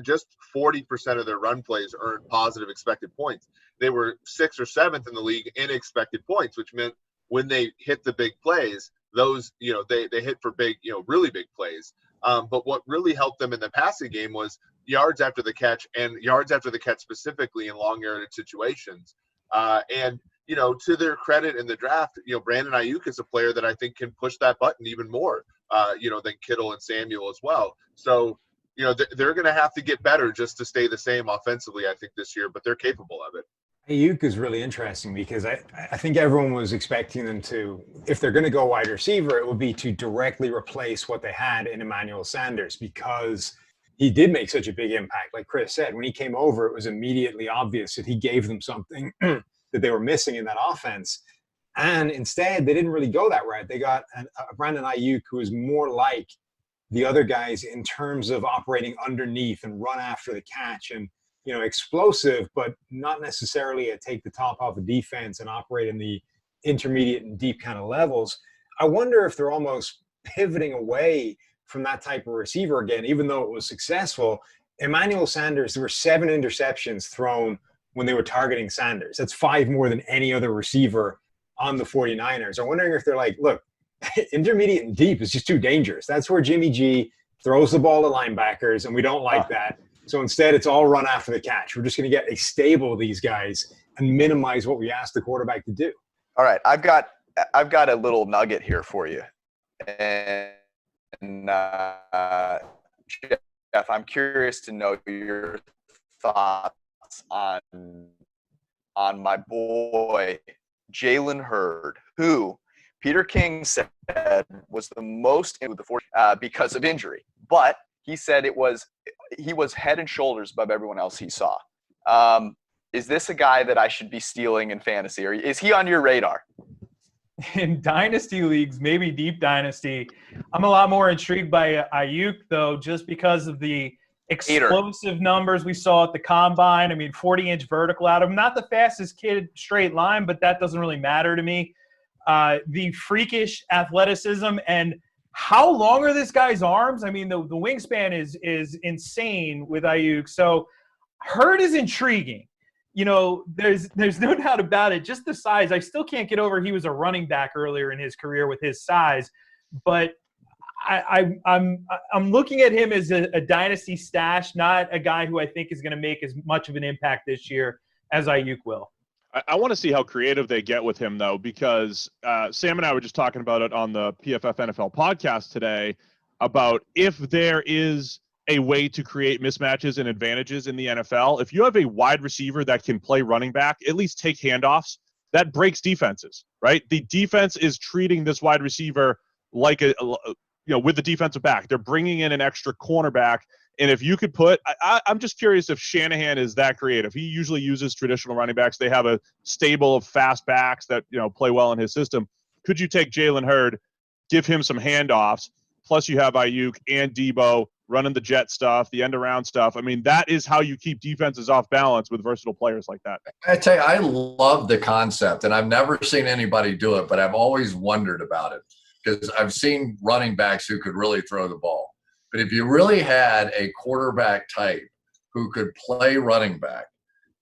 Just 40% of their run plays earned positive expected points. They were 6th or 7th in the league in expected points, which meant when they hit the big plays, those, they hit for big, really big plays. But what really helped them in the passing game was yards after the catch, and yards after the catch specifically in long yardage situations. And to their credit in the draft, Brandon Ayuk is a player that I think can push that button even more, than Kittle and Samuel as well. So, they're going to have to get better just to stay the same offensively, I think, this year, but they're capable of it. Ayuk is really interesting because I think everyone was expecting them to, if they're going to go wide receiver, it would be to directly replace what they had in Emmanuel Sanders, because he did make such a big impact. Like Chris said, when he came over, it was immediately obvious that he gave them something that they were missing in that offense. And instead, they didn't really go that route. They got a Brandon Ayuk who is more like the other guys in terms of operating underneath and run after the catch and, explosive, but not necessarily take the top off the defense and operate in the intermediate and deep kind of levels. I wonder if they're almost pivoting away from that type of receiver again, even though it was successful, Emmanuel Sanders, there were 7 interceptions thrown when they were targeting Sanders. That's 5 more than any other receiver on the 49ers. I'm wondering if they're like, look, intermediate and deep is just too dangerous. That's where Jimmy G throws the ball to linebackers, and we don't like that. So instead, it's all run after the catch. We're just going to get a stable of these guys and minimize what we ask the quarterback to do. All right, I've got a little nugget here for you, and Jeff, I'm curious to know your thoughts on my boy Jalen Hurd, who Peter King said was the most in the 40 because of injury, but he said he was head and shoulders above everyone else he saw. Is this a guy that I should be stealing in fantasy, or is he on your radar? In dynasty leagues, maybe deep dynasty, I'm a lot more intrigued by Ayuk, though, just because of the explosive numbers we saw at the combine. I mean, 40-inch vertical out of him. Not the fastest kid straight line, but that doesn't really matter to me. The freakish athleticism and how long are this guy's arms? I mean, the wingspan is insane with Ayuk. So Hurd is intriguing. You know, there's no doubt about it. Just the size. I still can't get over he was a running back earlier in his career with his size. But I'm looking at him as a dynasty stash, not a guy who I think is going to make as much of an impact this year as Ayuk will. I want to see how creative they get with him, though, because Sam and I were just talking about it on the PFF NFL podcast today about if there is a way to create mismatches and advantages in the NFL. If you have a wide receiver that can play running back, at least take handoffs, that breaks defenses, right? The defense is treating this wide receiver like with the defensive back. They're bringing in an extra cornerback. And if you could I'm just curious if Shanahan is that creative. He usually uses traditional running backs. They have a stable of fast backs that, play well in his system. Could you take Jalen Hurd, give him some handoffs, plus you have Ayuk and Debo running the jet stuff, the end around stuff. I mean, that is how you keep defenses off balance with versatile players like that. I tell you, I love the concept, and I've never seen anybody do it, but I've always wondered about it because I've seen running backs who could really throw the ball. But if you really had a quarterback type who could play running back,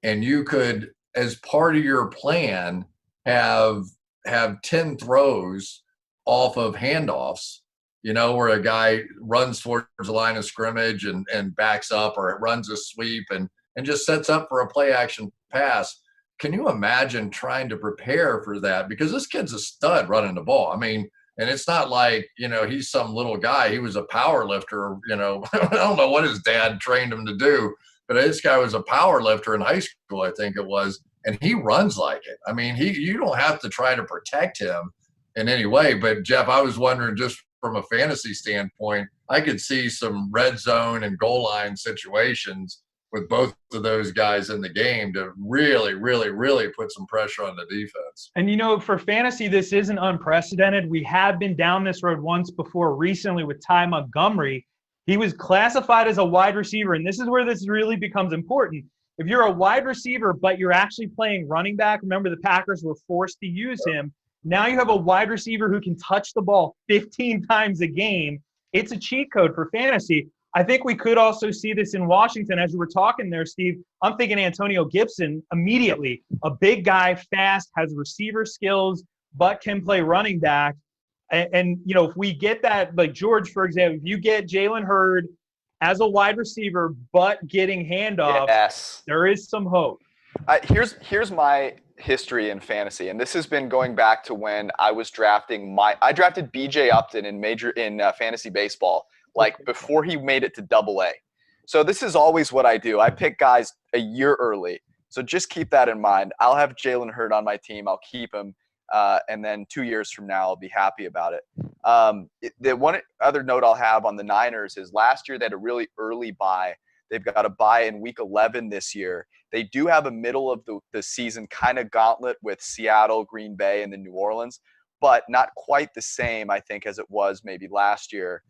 and you could, as part of your plan, have 10 throws off of handoffs, where a guy runs towards the line of scrimmage and backs up, or it runs a sweep and just sets up for a play action pass. Can you imagine trying to prepare for that? Because this kid's a stud running the ball. I mean, and it's not like, he's some little guy. He was a power lifter, I don't know what his dad trained him to do, but this guy was a power lifter in high school, I think it was, and he runs like it. I mean, you don't have to try to protect him in any way. But, Jeff, I was wondering, just from a fantasy standpoint, I could see some red zone and goal line situations with both of those guys in the game to really, really, really put some pressure on the defense. And, for fantasy, this isn't unprecedented. We have been down this road once before recently with Ty Montgomery. He was classified as a wide receiver, and this is where this really becomes important. If you're a wide receiver, but you're actually playing running back, remember the Packers were forced to use him. Now you have a wide receiver who can touch the ball 15 times a game. It's a cheat code for fantasy. I think we could also see this in Washington. As you were talking there, Steve, I'm thinking Antonio Gibson immediately. A big guy, fast, has receiver skills, but can play running back. And if we get that, like George, for example, if you get Jalen Hurd as a wide receiver, but getting handoffs, yes, there is some hope. Here's my history in fantasy, and this has been going back to when I was drafting I drafted BJ Upton in fantasy baseball, like before he made it to AA. So this is always what I do. I pick guys a year early. So just keep that in mind. I'll have Jalen Hurd on my team. I'll keep him. And then 2 years from now, I'll be happy about it. The one other note I'll have on the Niners is last year they had a really early bye. They've got a bye in week 11 this year. They do have a middle of the season kind of gauntlet with Seattle, Green Bay, and then New Orleans, but not quite the same, I think, as it was maybe last year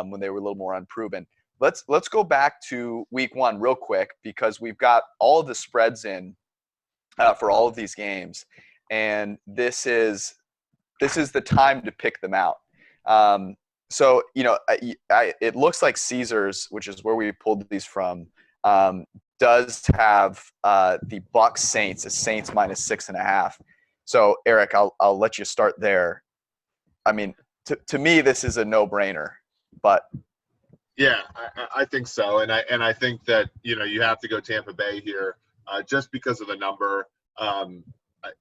when they were a little more unproven. Let's go back to week 1 real quick because we've got all of the spreads in for all of these games, and this is the time to pick them out. So, it looks like Caesars, which is where we pulled these from, does have the Bucks Saints as Saints -6.5. So, Eric, I'll let you start there. I mean, to me, this is a no-brainer, but yeah, I think so, and I think that you have to go Tampa Bay here just because of the number.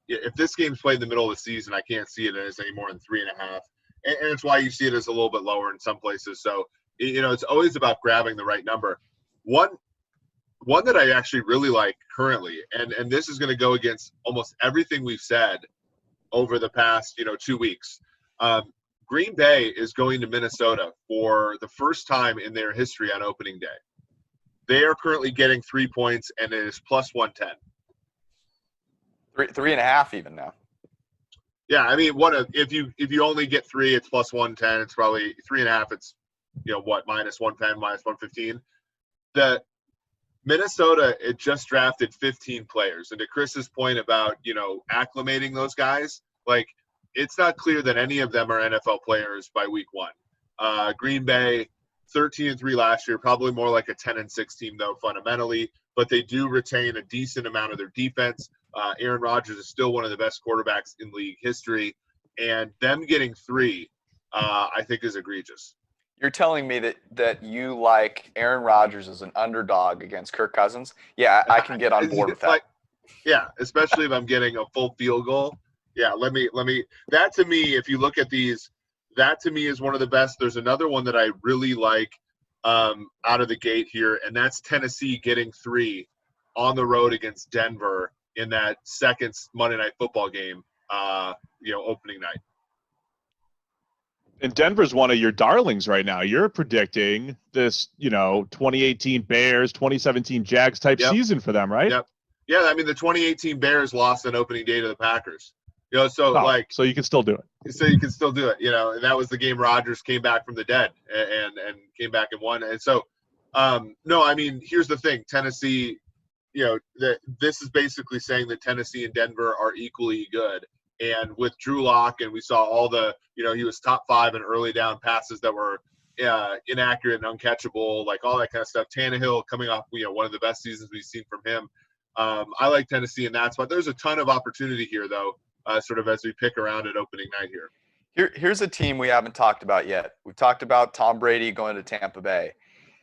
If this game's played in the middle of the season, I can't see it as any more than 3.5, and it's why you see it as a little bit lower in some places. So it's always about grabbing the right number. One that I actually really like currently, and this is going to go against almost everything we've said over the past 2 weeks. Green Bay is going to Minnesota for the first time in their history on opening day. They are currently getting 3 points, and it is +110. 3.5 even now. Yeah, I mean, if you only get 3, it's +110. It's probably 3.5. It's -110, -115. The Minnesota, it just drafted 15 players, and to Chris's point about acclimating those guys, like it's not clear that any of them are NFL players by week 1. Green Bay, 13-3 last year, probably more like a 10-6 team though fundamentally, but they do retain a decent amount of their defense. Aaron Rodgers is still one of the best quarterbacks in league history, and them getting 3, I think is egregious. You're telling me that you like Aaron Rodgers as an underdog against Kirk Cousins? Yeah, I can get on board with that. Yeah, especially if I'm getting a full field goal. Yeah, let me. That to me, if you look at these, that to me is one of the best. There's another one that I really like out of the gate here, and that's Tennessee getting 3 on the road against Denver in that second Monday Night Football game, opening night. And Denver's one of your darlings right now. You're predicting this, 2018 Bears, 2017 Jags type season for them, right? Yep. Yeah, I mean, the 2018 Bears lost on opening day to the Packers. So you can still do it. So you can still do it, and that was the game Rodgers came back from the dead and came back and won. And so, no, I mean, here's the thing. Tennessee, this is basically saying that Tennessee and Denver are equally good. And with Drew Lock, and we saw all the, he was top 5 in early down passes that were inaccurate and uncatchable, like all that kind of stuff. Tannehill coming off, one of the best seasons we've seen from him. I like Tennessee in that spot. There's a ton of opportunity here, though, sort of as we pick around at opening night here. Here's a team we haven't talked about yet. We've talked about Tom Brady going to Tampa Bay.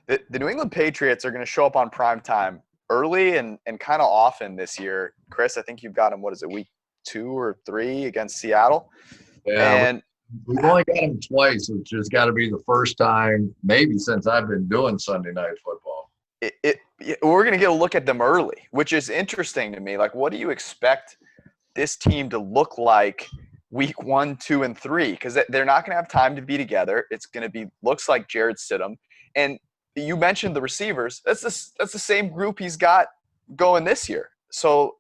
The New England Patriots are going to show up on prime time early and kind of often this year. Chris, I think you've got them, week 2 or 3 against Seattle? Yeah, and we've only got them twice, which has got to be the first time maybe since I've been doing Sunday Night Football. We're going to get a look at them early, which is interesting to me. Like, what do you expect this team to look like week 1, 2, and 3? Because they're not going to have time to be together. It's going to be looks like Jared Stidham. And you mentioned the receivers. That's the same group he's got going this year. So,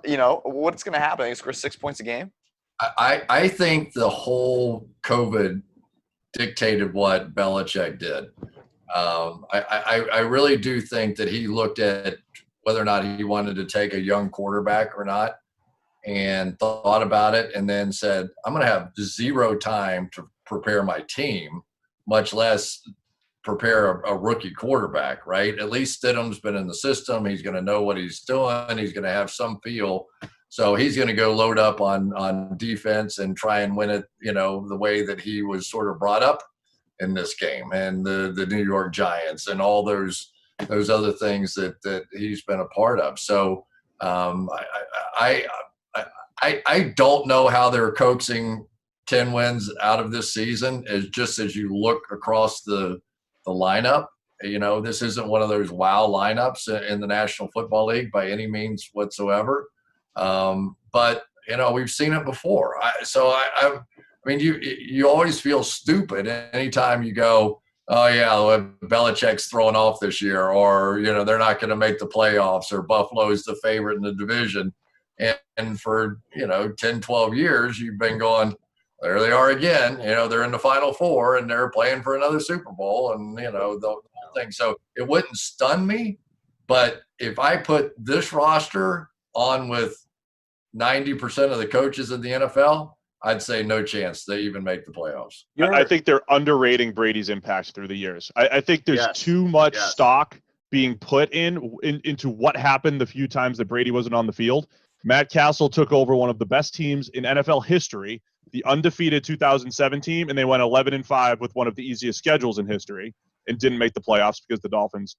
what's going to happen? He scores 6 points a game? I think the whole COVID dictated what Belichick did. I really do think that he looked at whether or not he wanted to take a young quarterback or not and thought about it and then said, I'm going to have 0 time to prepare my team, much less prepare a rookie quarterback, right? At least Stidham's been in the system. He's going to know what he's doing. He's going to have some feel. So he's going to go load up on defense and try and win it, the way that he was sort of brought up in this game, and the New York Giants and all those other things that he's been a part of. So I don't know how they're coaxing 10 wins out of this season. As you look across the lineup, this isn't one of those wow lineups in the National Football League by any means whatsoever. But we've seen it before. I mean, you always feel stupid anytime you go, oh yeah, Belichick's throwing off this year, or they're not going to make the playoffs, or Buffalo's the favorite in the division. And for 10, 12 years, you've been going, there they are again. They're in the Final Four and they're playing for another Super Bowl, and the whole thing. So it wouldn't stun me, but if I put this roster on with 90% of the coaches in the NFL, I'd say no chance they even make the playoffs. I think they're underrating Brady's impact through the years. I think there's too much stock being put into what happened the few times that Brady wasn't on the field. Matt Castle took over one of the best teams in NFL history, the undefeated 2007 team, and they went 11-5 with one of the easiest schedules in history and didn't make the playoffs because the Dolphins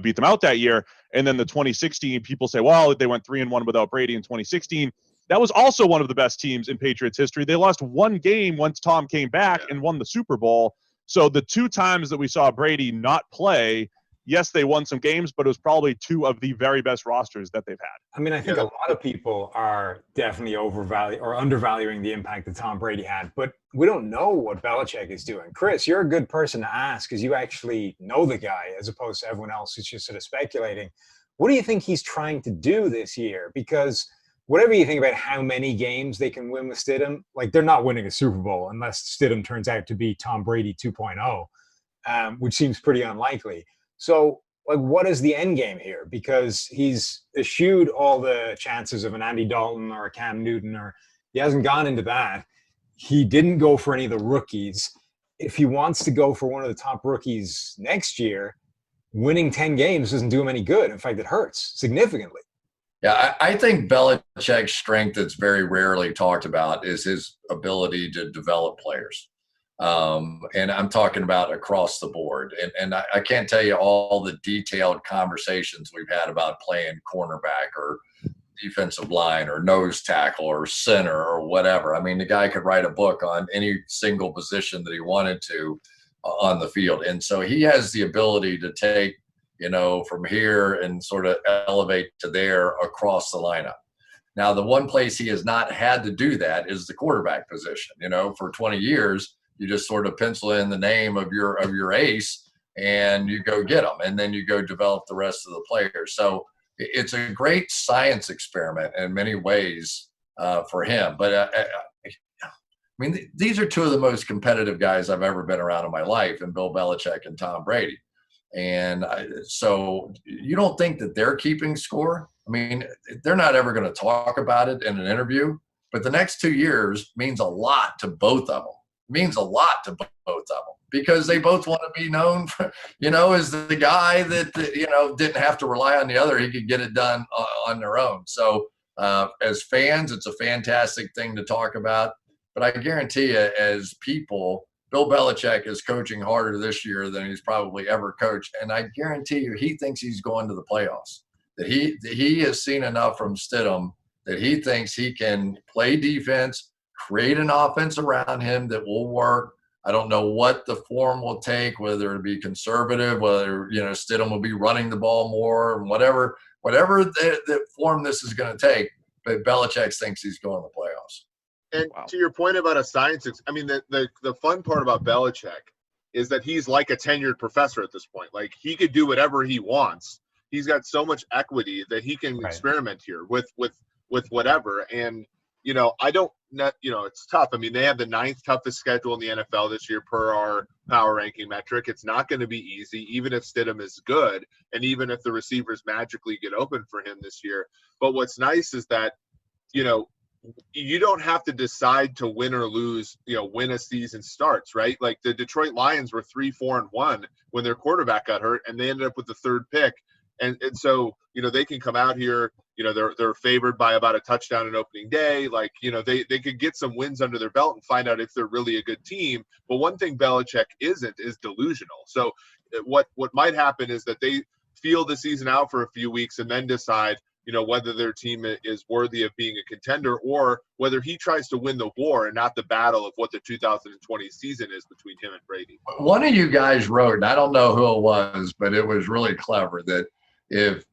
beat them out that year. And then the 2016, people say, well, they went 3-1 without Brady in 2016. That was also one of the best teams in Patriots history. They lost one game once Tom came back and won the Super Bowl. So the two times that we saw Brady not play, yes, they won some games, but it was probably two of the very best rosters that they've had. I mean, I think a lot of people are definitely undervaluing the impact that Tom Brady had, but we don't know what Belichick is doing. Chris, you're a good person to ask because you actually know the guy as opposed to everyone else who's just sort of speculating. What do you think he's trying to do this year? Because whatever you think about how many games they can win with Stidham, like they're not winning a Super Bowl unless Stidham turns out to be Tom Brady 2.0, which seems pretty unlikely. So, like, what is the end game here? Because he's eschewed all the chances of an Andy Dalton or a Cam Newton, or he hasn't gone into that. He didn't go for any of the rookies. If he wants to go for one of the top rookies next year, winning 10 games doesn't do him any good. In fact, it hurts significantly. Yeah, I think Belichick's strength that's very rarely talked about is his ability to develop players. And I'm talking about across the board. And I can't tell you all the detailed conversations we've had about playing cornerback or defensive line or nose tackle or center or whatever. I mean, the guy could write a book on any single position that he wanted to on the field. And so he has the ability to take, from here and sort of elevate to there across the lineup. Now, the one place he has not had to do that is the quarterback position. For 20 years, you just sort of pencil in the name of your ace and you go get them, and then you go develop the rest of the players. So it's a great science experiment in many ways for him. But I mean, these are two of the most competitive guys I've ever been around in my life, and Bill Belichick and Tom Brady. And so you don't think that they're keeping score? I mean, they're not ever going to talk about it in an interview, but the next 2 years means a lot to both of them. Means a lot to both of them because they both want to be known for, as the guy that, didn't have to rely on the other. He could get it done on their own. So as fans, it's a fantastic thing to talk about. But I guarantee you, as people, Bill Belichick is coaching harder this year than he's probably ever coached. And I guarantee you, he thinks he's going to the playoffs. That he has seen enough from Stidham that he thinks he can play defense, create an offense around him that will work. I don't know what the form will take, whether it be conservative, whether, Stidham will be running the ball more, whatever the form this is going to take. But Belichick thinks he's going to the playoffs. And to your point about a science, I mean, the fun part about Belichick is that he's like a tenured professor at this point. Like, he could do whatever he wants. He's got so much equity that he can experiment here with whatever. And, it's tough. I mean, they have the 9th toughest schedule in the NFL this year per our power ranking metric. It's not going to be easy, even if Stidham is good and even if the receivers magically get open for him this year. But what's nice is that, you don't have to decide to win or lose, when a season starts, right? Like the Detroit Lions were 3-4-1 when their quarterback got hurt, and they ended up with the 3rd pick. And so, they can come out here, they're favored by about a touchdown in opening day. Like, they could get some wins under their belt and find out if they're really a good team. But one thing Belichick isn't is delusional. So what might happen is that they feel the season out for a few weeks and then decide, whether their team is worthy of being a contender or whether he tries to win the war and not the battle of what the 2020 season is between him and Brady. One of you guys wrote, and I don't know who it was, but it was really clever, that if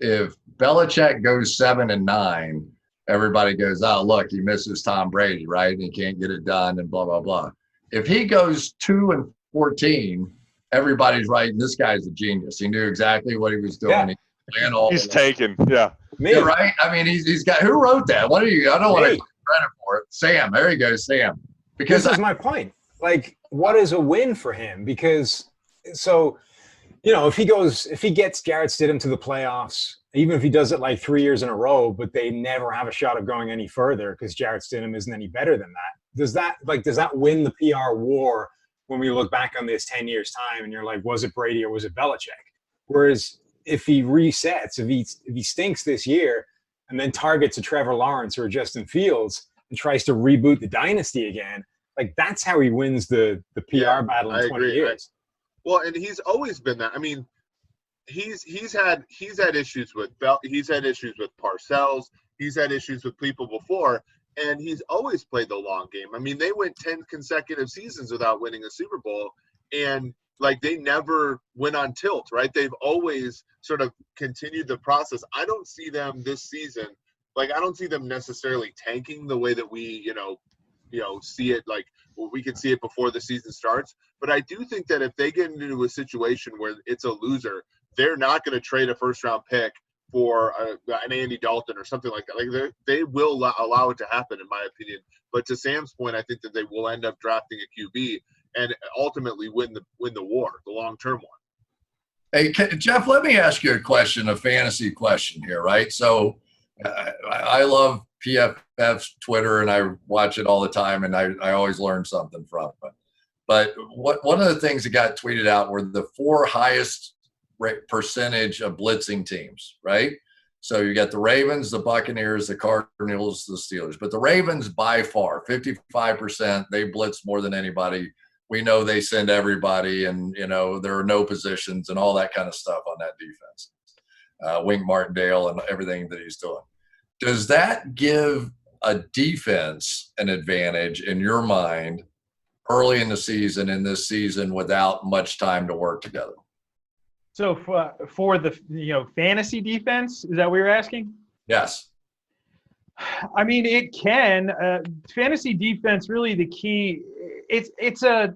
Belichick goes 7-9, everybody goes, oh, look, he misses Tom Brady, right? And he can't get it done and blah, blah, blah. If he goes 2-14, everybody's writing, this guy's a genius. He knew exactly what he was doing. Yeah. He's taken. Yeah. Yeah, right? I mean, he's got – who wrote that? What are you – I don't want to give credit for it. Sam. There you go, Sam. Because this is my point. Like, what is a win for him? Because so, if he gets Jarrett Stidham to the playoffs, even if he does it like 3 years in a row, but they never have a shot of going any further because Jarrett Stidham isn't any better than that, does that win the PR war when we look back on this 10 years time and you're like, was it Brady or was it Belichick? Whereas if he resets, if he stinks this year and then targets a Trevor Lawrence or a Justin Fields and tries to reboot the dynasty again, like that's how he wins the PR battle in 20 years. Well, and he's always been that. I mean, he's had issues with he's had issues with Parcells, he's had issues with people before, and he's always played the long game. I mean, they went 10 consecutive seasons without winning a Super Bowl, and like they never went on tilt, right? They've always sort of continued the process. I don't see them this season, like I don't see them necessarily tanking the way that we, see it, like we can see it before the season starts. But I do think that if they get into a situation where it's a loser, they're not going to trade a first-round pick for an Andy Dalton or something like that. Like they will allow it to happen, in my opinion. But to Sam's point, I think that they will end up drafting a QB and ultimately win the war, the long-term one. Hey, Jeff, let me ask you a question, a fantasy question here, right? So I love PFF's Twitter, and I watch it all the time, and I always learn something from it. But one of the things that got tweeted out were the 4 highest percentage of blitzing teams, right? So you got the Ravens, the Buccaneers, the Cardinals, the Steelers. But the Ravens, by far, 55%, they blitz more than anybody. We know they send everybody, and, there are no positions and all that kind of stuff on that defense. Wink Martindale and everything that he's doing. Does that give a defense an advantage in your mind early in the season, in this season, without much time to work together? So for the fantasy defense, is that what you're asking? Yes. I mean, it can. Fantasy defense, really the key. It's an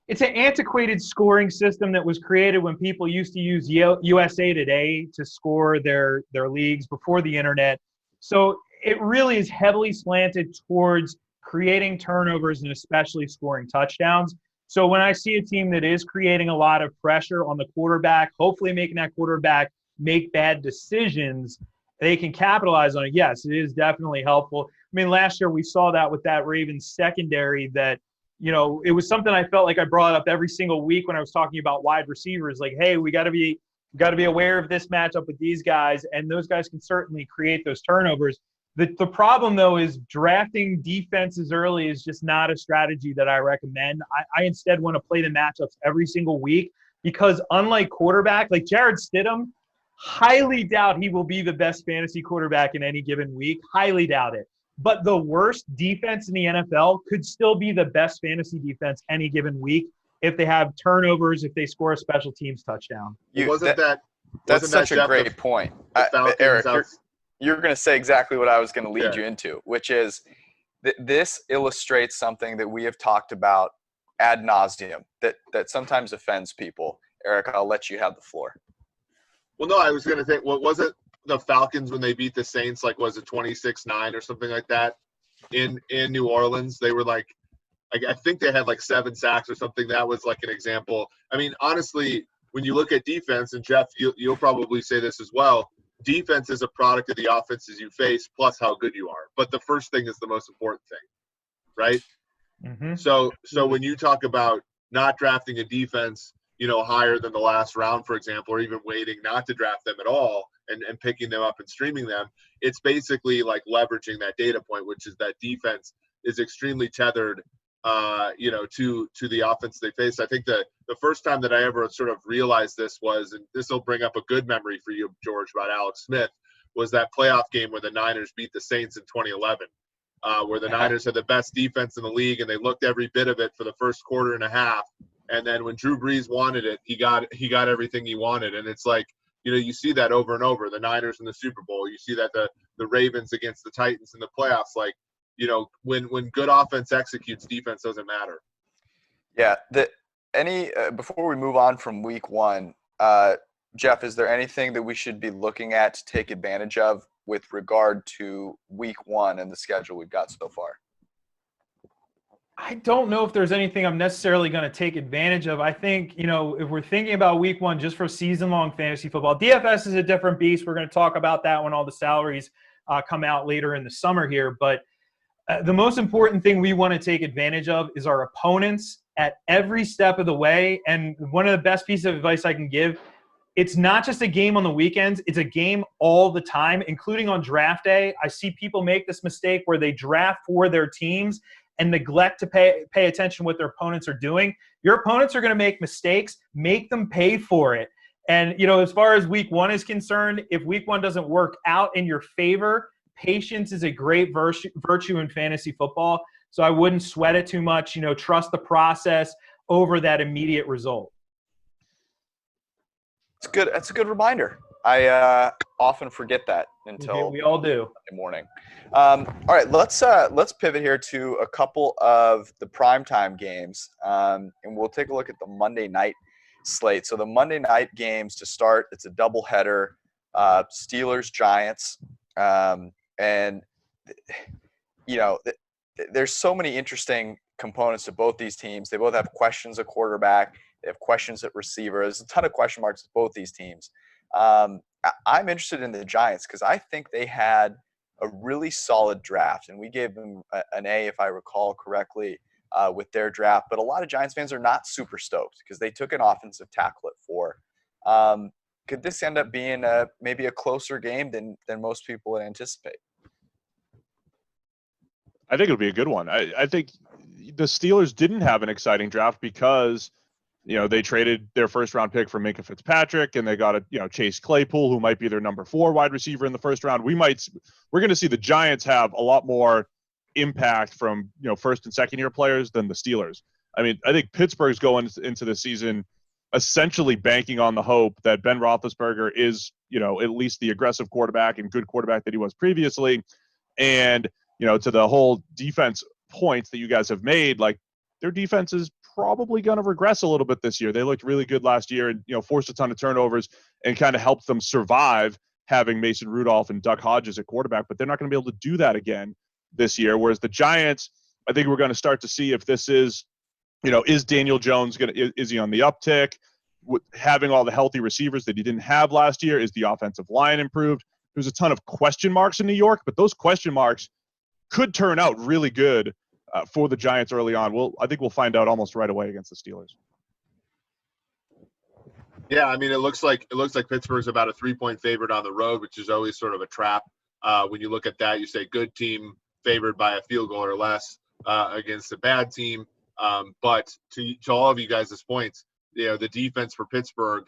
antiquated scoring system that was created when people used to use USA Today to score their leagues before the internet. So it really is heavily slanted towards creating turnovers and especially scoring touchdowns. So when I see a team that is creating a lot of pressure on the quarterback, hopefully making that quarterback make bad decisions, they can capitalize on it. Yes, it is definitely helpful. I mean, last year we saw that with that Ravens secondary that, it was something I felt like I brought up every single week when I was talking about wide receivers. Like, hey, we got to be aware of this matchup with these guys, and those guys can certainly create those turnovers. The problem, though, is drafting defenses early is just not a strategy that I recommend. I instead want to play the matchups every single week because unlike quarterback, like Jarrett Stidham, highly doubt he will be the best fantasy quarterback in any given week. Highly doubt it. But the worst defense in the NFL could still be the best fantasy defense any given week if they have turnovers, if they score a special teams touchdown. That's such a great point. Eric, you're going to say exactly what I was going to lead you into, which is this illustrates something that we have talked about ad nauseum that sometimes offends people. Eric, I'll let you have the floor. Well, no, I was going to think, what was it? The Falcons when they beat the Saints, like was it 26-9 or something like that in New Orleans? They were like I think they had like 7 sacks or something. That was like an example. I mean, honestly, when you look at defense, and Jeff, you'll probably say this as well, defense is a product of the offenses you face plus how good you are. But the first thing is the most important thing, right? Mm-hmm. So when you talk about not drafting a defense, higher than the last round, for example, or even waiting not to draft them at all and picking them up and streaming them, it's basically like leveraging that data point, which is that defense is extremely tethered, to the offense they face. I think the first time that I ever sort of realized this was, and this will bring up a good memory for you, George, about Alex Smith, was that playoff game where the Niners beat the Saints in 2011, where the Niners had the best defense in the league, and they looked every bit of it for the first quarter and a half. And then when Drew Brees wanted it, he got everything he wanted. And it's like, you see that over and over. The Niners in the Super Bowl. You see that the Ravens against the Titans in the playoffs. Like, when good offense executes, defense doesn't matter. Yeah. Before we move on from week 1, Jeff, is there anything that we should be looking at to take advantage of with regard to week 1 and the schedule we've got so far? I don't know if there's anything I'm necessarily going to take advantage of. I think, if we're thinking about week 1 just for season-long fantasy football, DFS is a different beast. We're going to talk about that when all the salaries come out later in the summer here. But The most important thing we want to take advantage of is our opponents at every step of the way. And one of the best pieces of advice I can give, it's not just a game on the weekends. It's a game all the time, including on draft day. I see people make this mistake where they draft for their teams and neglect to pay attention to what their opponents are doing. Your opponents are going to make mistakes. Make them pay for it. And, as far as week one is concerned, if week one doesn't work out in your favor, patience is a great virtue in fantasy football. So I wouldn't sweat it too much. Trust the process over that immediate result. It's good. That's a good reminder. I often forget that until we all do. Monday morning. All right, let's pivot here to a couple of the primetime games, and we'll take a look at the Monday night slate. So the Monday night games to start, it's a doubleheader, Steelers Giants, and there's so many interesting components to both these teams. They both have questions at quarterback. They have questions at receiver. There's a ton of question marks with both these teams. I'm interested in the Giants because I think they had a really solid draft, and we gave them an A, if I recall correctly, with their draft. But a lot of Giants fans are not super stoked because they took an offensive tackle at 4. Could this end up being maybe a closer game than most people would anticipate? I think it'll be a good one. I think the Steelers didn't have an exciting draft because they traded their first-round pick for Minkah Fitzpatrick, and they got Chase Claypool, who might be their number 4 wide receiver in the first round. We're going to see the Giants have a lot more impact from first and second year players than the Steelers. I mean, I think Pittsburgh's going into the season essentially banking on the hope that Ben Roethlisberger is at least the aggressive quarterback and good quarterback that he was previously, and to the whole defense points that you guys have made, like their defense is probably going to regress a little bit this year. They looked really good last year and forced a ton of turnovers and kind of helped them survive having Mason Rudolph and Duck Hodges at quarterback, but they're not going to be able to do that again this year. Whereas the Giants, I think we're going to start to see if this is, is Daniel Jones is he on the uptick? Having all the healthy receivers that he didn't have last year, is the offensive line improved? There's a ton of question marks in New York, but those question marks could turn out really good for the Giants early on. I think we'll find out almost right away against the Steelers. Yeah, I mean, it looks like Pittsburgh's about a 3-point favorite on the road, which is always sort of a trap. When you look at that, you say good team favored by a field goal or less against a bad team. But to all of you guys' points, the defense for Pittsburgh,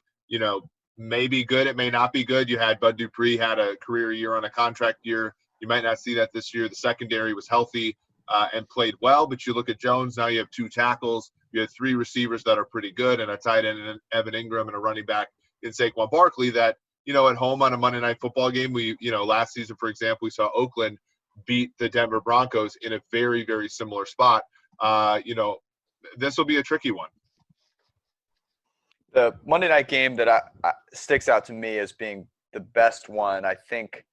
may be good, it may not be good. You had Bud Dupree had a career year on a contract year. You might not see that this year. The secondary was healthy and played well, but you look at Jones, now you have 2 tackles. You have 3 receivers that are pretty good and a tight end in Evan Ingram and a running back in Saquon Barkley that, at home on a Monday Night Football game, last season, for example, we saw Oakland beat the Denver Broncos in a very, very similar spot. This will be a tricky one. The Monday night game that sticks out to me as being the best one, I think,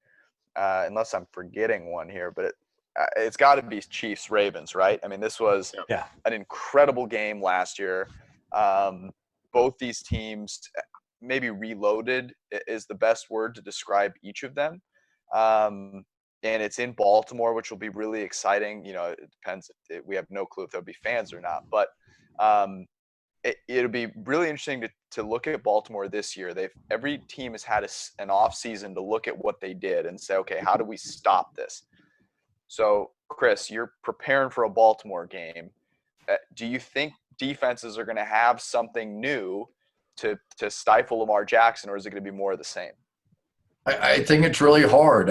unless I'm forgetting one here, but it's got to be Chiefs-Ravens, right? I mean, this was an incredible game last year. Both these teams maybe reloaded is the best word to describe each of them. And it's in Baltimore, which will be really exciting. It depends. We have no clue if there'll be fans or not. But it'll be really interesting to look at Baltimore this year. Every team has had an off season to look at what they did and say, okay, how do we stop this? So, Chris, you're preparing for a Baltimore game. Do you think defenses are going to have something new to stifle Lamar Jackson, or is it going to be more of the same? I think it's really hard.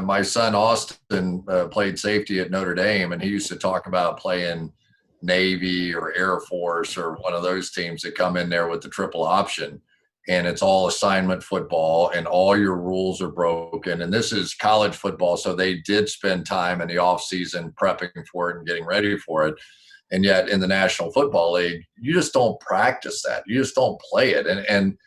My son Austin played safety at Notre Dame, and he used to talk about playing Navy or Air Force or one of those teams that come in there with the triple option. And it's all assignment football and all your rules are broken. And this is college football. So they did spend time in the off season prepping for it and getting ready for it. And yet in the National Football League, you just don't practice that. You just don't play it. And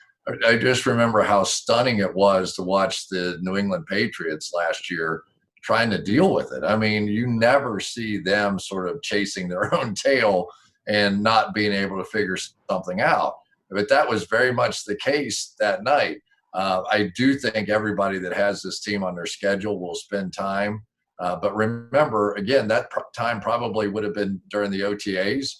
I just remember how stunning it was to watch the New England Patriots last year trying to deal with it. I mean, you never see them sort of chasing their own tail and not being able to figure something out. But that was very much the case that night. I do think everybody that has this team on their schedule will spend time But remember, again, that time probably would have been during the OTAs,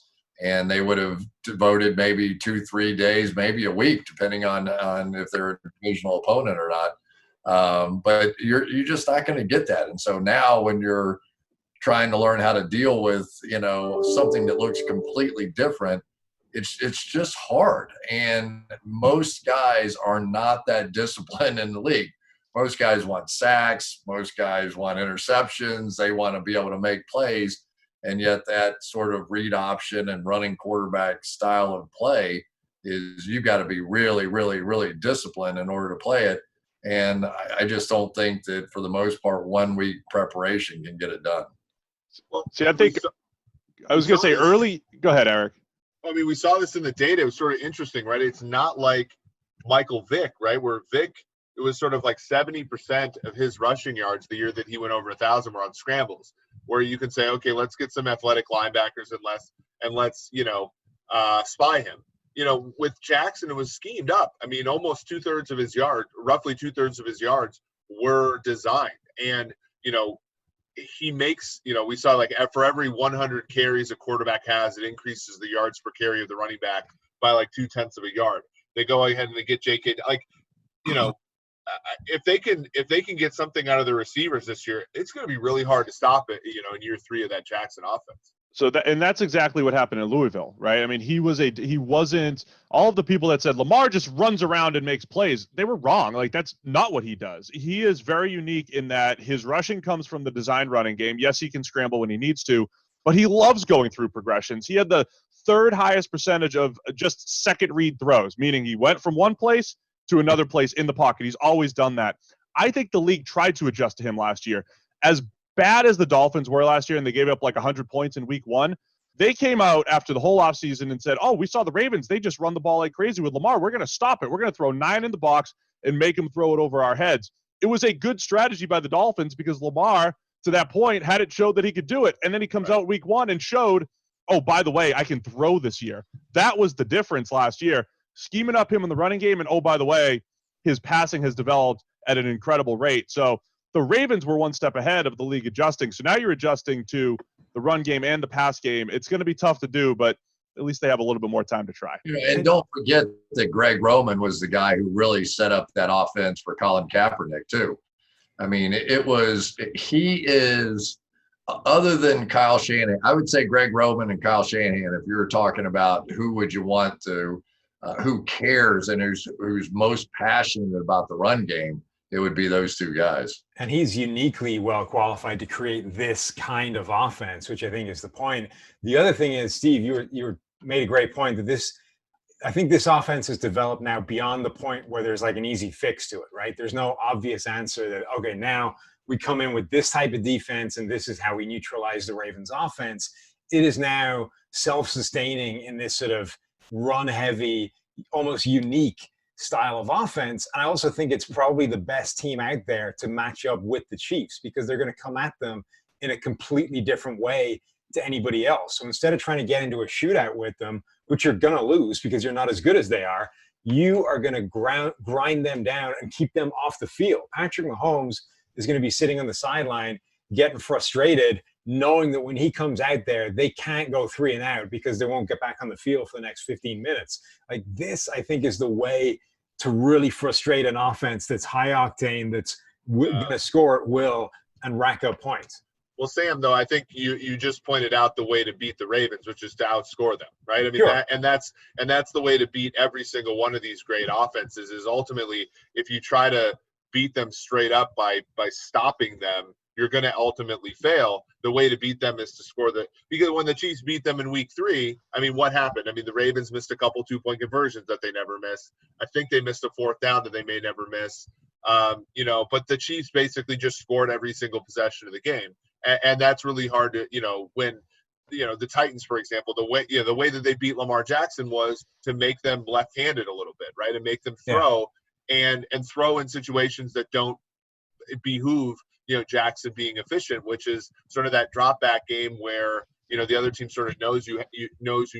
and they would have devoted maybe 2-3 days, maybe a week, depending on if they're a divisional opponent or not. But you're just not going to get that. And so now when you're trying to learn how to deal with, something that looks completely different, it's just hard. And most guys are not that disciplined in the league. Most guys want sacks. Most guys want interceptions. They want to be able to make plays. And yet that sort of read option and running quarterback style of play is you've got to be really, really, really disciplined in order to play it. And I just don't think that for the most part, 1 week preparation can get it done. Well, see, I think I was going to say early. Go ahead, Eric. I mean, we saw this in the data. It was sort of interesting, right? It's not like Michael Vick, right? Where Vick, it was sort of like 70% of his rushing yards the year that he went over 1,000 were on scrambles, where you can say, okay, let's get some athletic linebackers and let's spy him. With Jackson, it was schemed up. I mean, almost roughly 2/3 of his yards were designed. And, he makes, we saw like for every 100 carries a quarterback has, it increases the yards per carry of the running back by like 0.2 of a yard. They go ahead and they get JK, if they can get something out of the receivers this year, it's going to be really hard to stop it, in year 3 of that Jackson offense. So that's exactly what happened in Louisville, right? I mean, he wasn't all of the people that said Lamar just runs around and makes plays. They were wrong. Like, that's not what he does. He is very unique in that his rushing comes from the design running game. Yes, he can scramble when he needs to, but he loves going through progressions. He had the 3rd highest percentage of just second read throws, meaning he went from one place to another place in the pocket. He's always done that. I think the league tried to adjust to him last year. As bad as the Dolphins were last year and they gave up like 100 points in week 1, they came out after the whole offseason and said, we saw the Ravens. They just run the ball like crazy with Lamar. We're going to stop it. We're going to throw 9 in the box and make him throw it over our heads. It was a good strategy by the Dolphins because Lamar, to that point, hadn't showed that he could do it. And then he comes out week 1 and showed, by the way, I can throw this year. That was the difference last year. Scheming up him in the running game, and by the way, his passing has developed at an incredible rate. So the Ravens were one step ahead of the league adjusting. So now you're adjusting to the run game and the pass game. It's going to be tough to do, but at least they have a little bit more time to try. And don't forget that Greg Roman was the guy who really set up that offense for Colin Kaepernick too. I mean, he is, other than Kyle Shanahan, I would say Greg Roman and Kyle Shanahan, if you were talking about who would you want to, who cares and who's most passionate about the run game, it would be those two guys. And he's uniquely well qualified to create this kind of offense, which I think is the point. The other thing is, Steve, you made a great point that I think this offense has developed now beyond the point where there's like an easy fix to it, right? There's no obvious answer that, okay, now we come in with this type of defense and this is how we neutralize the Ravens offense. It is now self-sustaining in this sort of run-heavy, almost unique style of offense. And I also think it's probably the best team out there to match up with the Chiefs because they're going to come at them in a completely different way to anybody else. So instead of trying to get into a shootout with them, which you're going to lose because you're not as good as they are, you are going to grind them down and keep them off the field. Patrick Mahomes is going to be sitting on the sideline getting frustrated, knowing that when he comes out there, they can't go 3 and out because they won't get back on the field for the next 15 minutes. Like this, I think, is the way to really frustrate an offense that's high octane, that's going to score at will and rack up points. Well, Sam, though, I think you just pointed out the way to beat the Ravens, which is to outscore them, right? I mean, sure. that's the way to beat every single one of these great offenses. Is ultimately, if you try to beat them straight up by stopping them, you're going to ultimately fail. The way to beat them is to score because when the Chiefs beat them in week 3, I mean, what happened? I mean, the Ravens missed a couple 2-point conversions that they never missed. I think they missed a 4th down that they may never miss. But the Chiefs basically just scored every single possession of the game. And that's really hard to, when, the Titans, for example, the way that they beat Lamar Jackson was to make them left-handed a little bit, right? And make them throw and throw in situations that don't behoove, Jackson being efficient, which is sort of that drop back game where, the other team sort of knows you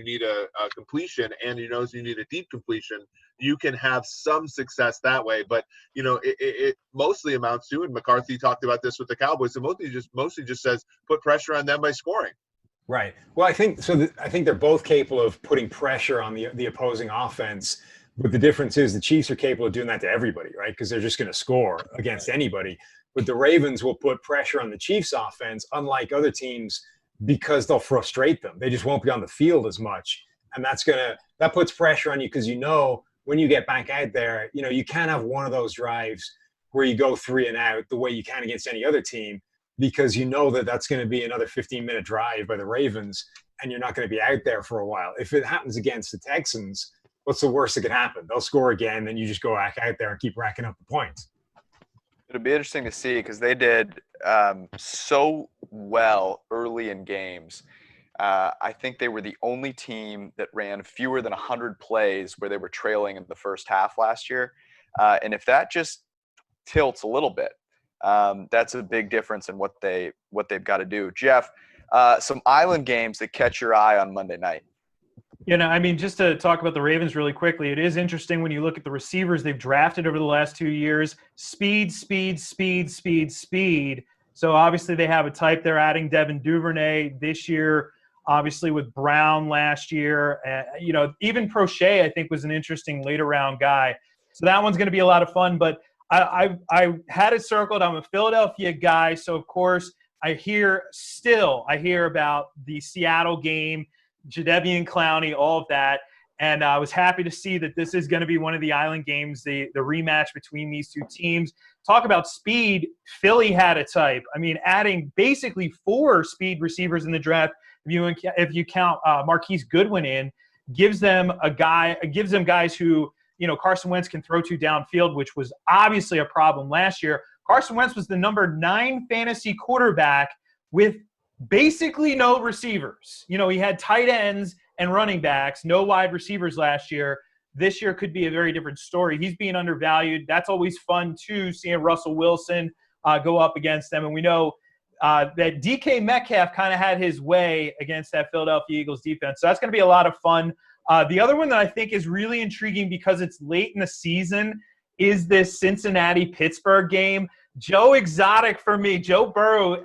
need a completion, and you knows you need a deep completion, you can have some success that way. But it mostly amounts to, and McCarthy talked about this with the Cowboys, and mostly just says put pressure on them by scoring. Right. Well, I think so. I think they're both capable of putting pressure on the opposing offense. But the difference is the Chiefs are capable of doing that to everybody, right? Because they're just going to score against anybody. But the Ravens will put pressure on the Chiefs offense, unlike other teams, because they'll frustrate them. They just won't be on the field as much. And that puts pressure on you, because when you get back out there, you can't have one of those drives where you go 3 and out the way you can against any other team, because that's going to be another 15-minute drive by the Ravens, and you're not going to be out there for a while. If it happens against the Texans, what's the worst that could happen? They'll score again, then you just go back out there and keep racking up the points. It'll be interesting to see, because they did so well early in games. I think they were the only team that ran fewer than 100 plays where they were trailing in the first half last year. And if that just tilts a little bit, that's a big difference in what they've got to do. Jeff, some island games that catch your eye on Monday night. Just to talk about the Ravens really quickly, it is interesting when you look at the receivers they've drafted over the last 2 years. Speed. So obviously they have a type. They're adding Devin Duvernay this year, obviously with Brown last year. Even Prochet, I think, was an interesting later round guy. So that one's going to be a lot of fun. But I had it circled. I'm a Philadelphia guy, so of course I hear about the Seattle game, Jadeveon Clowney, all of that. And I was happy to see that this is going to be one of the island games, the rematch between these two teams. Talk about speed. Philly had a type. Adding basically 4 speed receivers in the draft, if you count Marquise Goodwin in, gives them guys who, Carson Wentz can throw to downfield, which was obviously a problem last year. Carson Wentz was the number 9 fantasy quarterback with basically no receivers. He had tight ends and running backs, no wide receivers last year. This year could be a very different story. He's being undervalued. That's always fun, too, seeing Russell Wilson go up against them. And we know that DK Metcalf kind of had his way against that Philadelphia Eagles defense. So that's going to be a lot of fun. The other one that I think is really intriguing because it's late in the season is this Cincinnati-Pittsburgh game. Joe Exotic for me. Joe Burrow,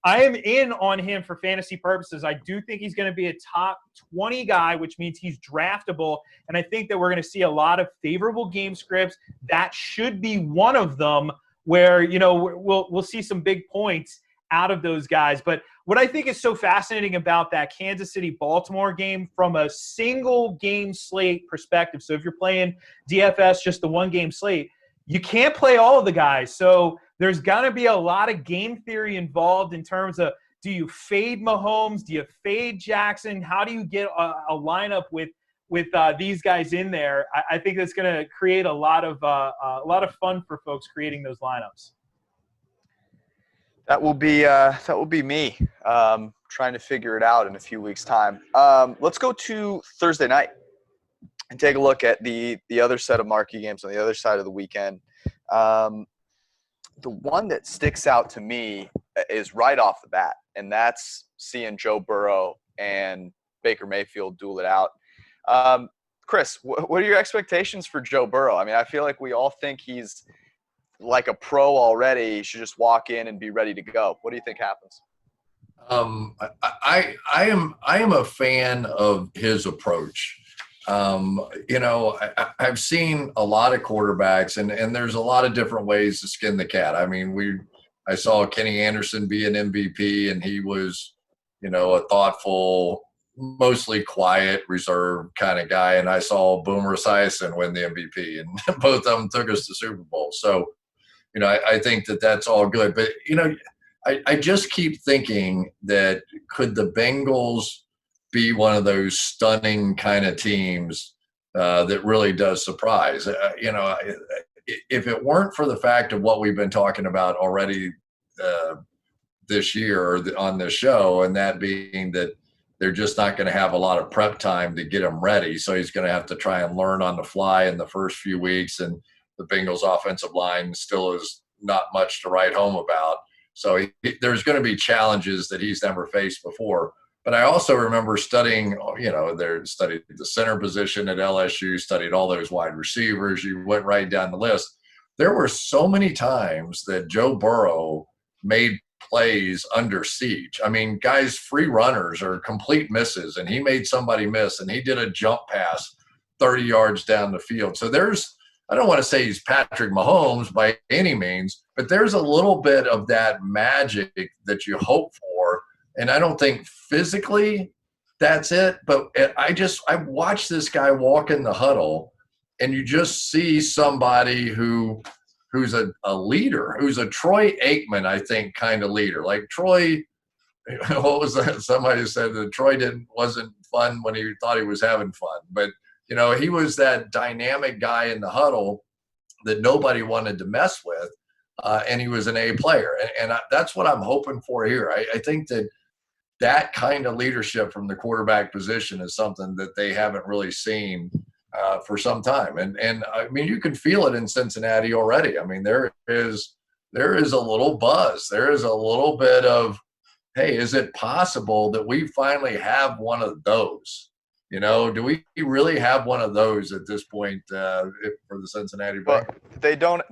I am in on him for fantasy purposes. I do think he's going to be a top 20 guy, which means he's draftable. And I think that we're going to see a lot of favorable game scripts. That should be one of them where, we'll see some big points out of those guys. But what I think is so fascinating about that Kansas City-Baltimore game from a single game slate perspective. So if you're playing DFS, just the one game slate, you can't play all of the guys. So there's going to be a lot of game theory involved in terms of, do you fade Mahomes? Do you fade Jackson? How do you get a lineup with these guys in there? I think that's going to create a lot of fun for folks creating those lineups. That will be me trying to figure it out in a few weeks' time. Let's go to Thursday night and take a look at the other set of marquee games on the other side of the weekend. The one that sticks out to me is right off the bat, and that's seeing Joe Burrow and Baker Mayfield duel it out. Chris, what are your expectations for Joe Burrow? I feel like we all think he's like a pro already. He should just walk in and be ready to go. What do you think happens? I am a fan of his approach. I've seen a lot of quarterbacks, and there's a lot of different ways to skin the cat. I saw Kenny Anderson be an MVP, and he was, a thoughtful, mostly quiet, reserved kind of guy. And I saw Boomer Esiason win the MVP, and both of them took us to Super Bowl. So, I think that that's all good. But, I just keep thinking that could the Bengals be one of those stunning kind of teams that really does surprise? If it weren't for the fact of what we've been talking about already this year on this show, and that being that they're just not going to have a lot of prep time to get him ready. So he's going to have to try and learn on the fly in the first few weeks. And the Bengals offensive line still is not much to write home about. So there's going to be challenges that he's never faced before. But I also remember studying, studied the center position at LSU, studied all those wide receivers. You went right down the list. There were so many times that Joe Burrow made plays under siege. I mean, guys, free runners or complete misses, and he made somebody miss, and he did a jump pass 30 yards down the field. So I don't want to say he's Patrick Mahomes by any means, but there's a little bit of that magic that you hope for. And I don't think physically that's it, but I watched this guy walk in the huddle, and you just see somebody who's a leader, who's a Troy Aikman, I think, kind of leader. Like Troy, what was that? Somebody said that Troy wasn't fun when he thought he was having fun. But, he was that dynamic guy in the huddle that nobody wanted to mess with, and he was an A player. And that's what I'm hoping for here. I think that kind of leadership from the quarterback position is something that they haven't really seen for some time. And I mean, you can feel it in Cincinnati already. I mean, there is a little buzz. There is a little bit of, hey, is it possible that we finally have one of those? Do we really have one of those at this point for the Cincinnati Bengals? But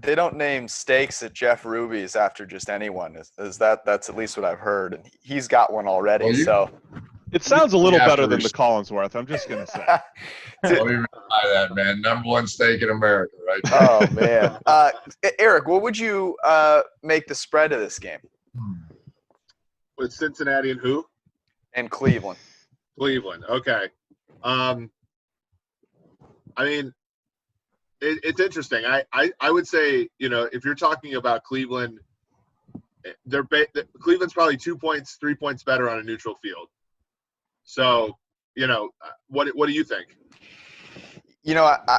they don't name steaks at Jeff Ruby's after just anyone. That's at least what I've heard, and he's got one already. Well, so it sounds a little better than the Collinsworth. I'm just gonna say. Let me buy that, man. #1 steak in America, right? Oh man, Eric, what would you make the spread of this game? With Cincinnati and who? And Cleveland. Cleveland. Okay. I mean, it's interesting. I would say, if you're talking about Cleveland, Cleveland's probably 2 points, 3 points better on a neutral field. So, what do you think?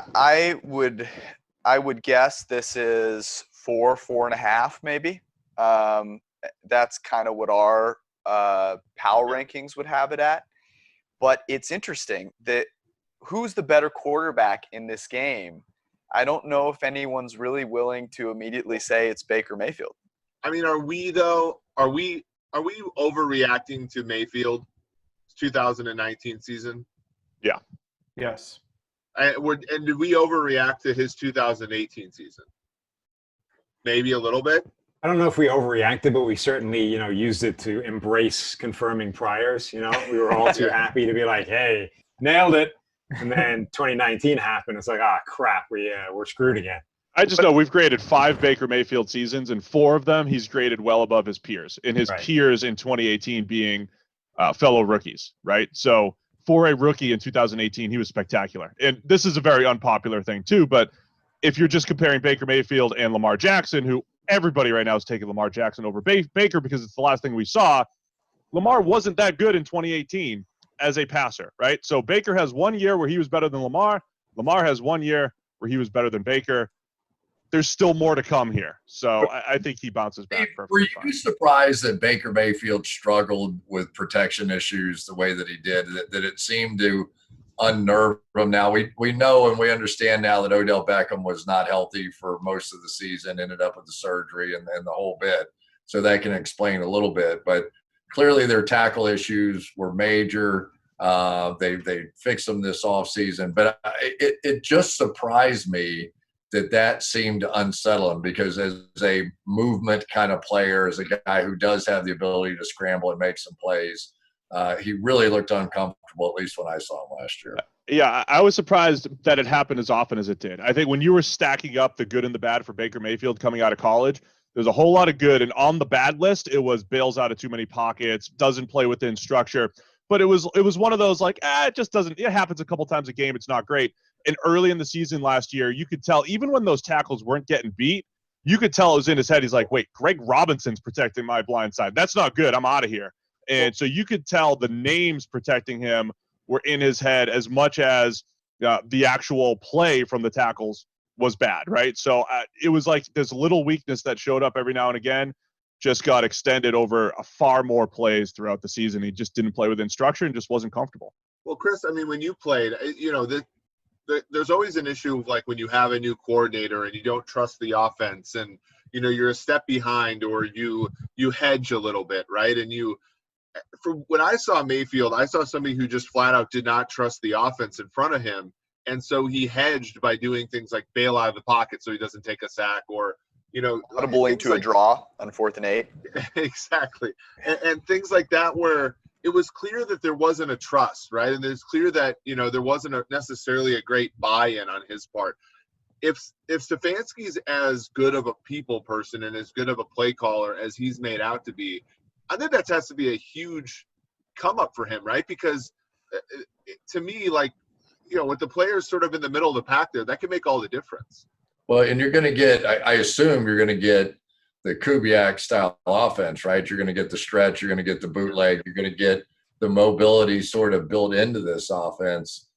I would guess this is 4.5, maybe. That's kind of what our power rankings would have it at. But it's interesting that who's the better quarterback in this game? I don't know if anyone's really willing to immediately say it's Baker Mayfield. I mean, are we overreacting to Mayfield's 2019 season? Yeah. Yes. And did we overreact to his 2018 season? Maybe a little bit. I don't know if we overreacted, but we certainly, used it to embrace confirming priors. We were all too happy to be like, hey, nailed it. And then 2019 happened. It's like, crap, we're screwed again. I just know we've graded 5 Baker Mayfield seasons, and 4 of them he's graded well above his peers. And his peers in 2018 being fellow rookies, right? So for a rookie in 2018, he was spectacular. And this is a very unpopular thing too, but if you're just comparing Baker Mayfield and Lamar Jackson, who everybody right now is taking Lamar Jackson over Baker because it's the last thing we saw, Lamar wasn't that good in 2018 as a passer, right? So Baker has 1 year where he was better than Lamar. Lamar has 1 year where he was better than Baker. There's still more to come here. So I think he bounces back perfectly fine. Were you surprised that Baker Mayfield struggled with protection issues the way that he did, that it seemed to unnerve him? Now, we know and we understand now that Odell Beckham was not healthy for most of the season, ended up with the surgery and the whole bit. So that can explain a little bit. But clearly their tackle issues were major. They fixed them this offseason. But it just surprised me that seemed to unsettle him, because as a movement kind of player, as a guy who does have the ability to scramble and make some plays, he really looked uncomfortable, at least when I saw him last year. Yeah, I was surprised that it happened as often as it did. I think when you were stacking up the good and the bad for Baker Mayfield coming out of college, there's a whole lot of good. And on the bad list, it was bails out of too many pockets, doesn't play within structure. But it was one of those like, it just doesn't – it happens a couple times a game. It's not great. And early in the season last year, you could tell, even when those tackles weren't getting beat, you could tell it was in his head. He's like, wait, Greg Robinson's protecting my blind side. That's not good. I'm out of here. And so you could tell the names protecting him were in his head as much as the actual play from the tackles was bad, right? So it was like this little weakness that showed up every now and again just got extended over far more plays throughout the season. He just didn't play within structure and just wasn't comfortable. Well, Chris, I mean, when you played, there's always an issue of like when you have a new coordinator and you don't trust the offense and, you're a step behind or you hedge a little bit, right? And you for when I saw Mayfield, I saw somebody who just flat out did not trust the offense in front of him. And so he hedged by doing things like bail out of the pocket so he doesn't take a sack, or, audibling to a draw on 4th and 8. Exactly. And things like that, where it was clear that there wasn't a trust, right? And it's clear that, there wasn't necessarily a great buy-in on his part. If Stefanski's as good of a people person and as good of a play caller as he's made out to be, I think that has to be a huge come up for him, right? Because to me, with the players sort of in the middle of the pack there, that can make all the difference. Well, and you're going to get, I assume you're going to get the Kubiak style offense, right? You're going to get the stretch, you're going to get the bootleg, you're going to get the mobility sort of built into this offense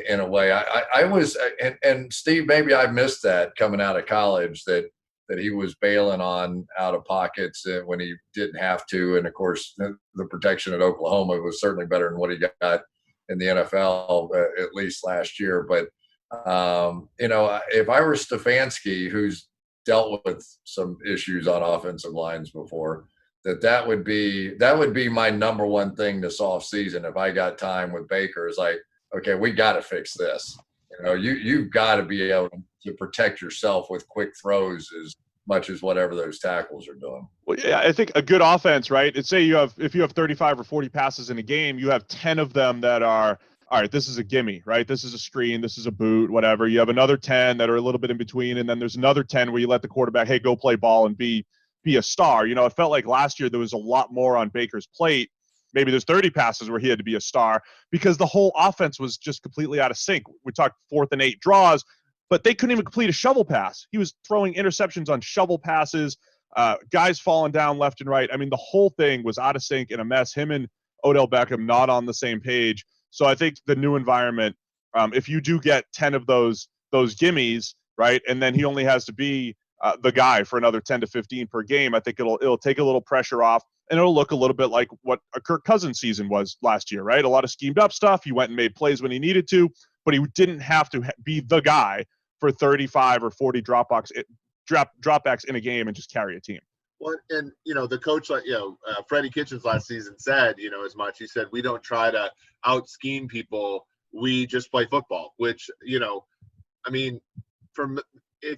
in a way. I was, and Steve, maybe I missed that coming out of college, that he was bailing on out of pockets when he didn't have to. And of course, the protection at Oklahoma was certainly better than what he got in the NFL, at least last year. But, if I were Stefanski, who's dealt with some issues on offensive lines before, that would be my number one thing this offseason. If I got time with Baker, is like, okay, we got to fix this. You've got to be able to protect yourself with quick throws as much as whatever those tackles are doing. Well, yeah, I think a good offense, right? It's say if you have 35 or 40 passes in a game, you have 10 of them that are, all right, this is a gimme, right? This is a screen, this is a boot, whatever. You have another 10 that are a little bit in between, and then there's another 10 where you let the quarterback, hey, go play ball and be a star. It felt like last year there was a lot more on Baker's plate. Maybe there's 30 passes where he had to be a star because the whole offense was just completely out of sync. We talked 4th and 8 draws, but they couldn't even complete a shovel pass. He was throwing interceptions on shovel passes, guys falling down left and right. I mean, the whole thing was out of sync and a mess. Him and Odell Beckham not on the same page. So I think the new environment, if you do get 10 of those gimmies, right, and then he only has to be the guy for another 10 to 15 per game, I think it'll take a little pressure off, and it'll look a little bit like what a Kirk Cousins season was last year, right? A lot of schemed up stuff. He went and made plays when he needed to, but he didn't have to be the guy for 35 or 40 dropbacks in a game and just carry a team. Well, and, the coach, Freddie Kitchens last season said, as much. He said, we don't try to out-scheme people. We just play football, which, if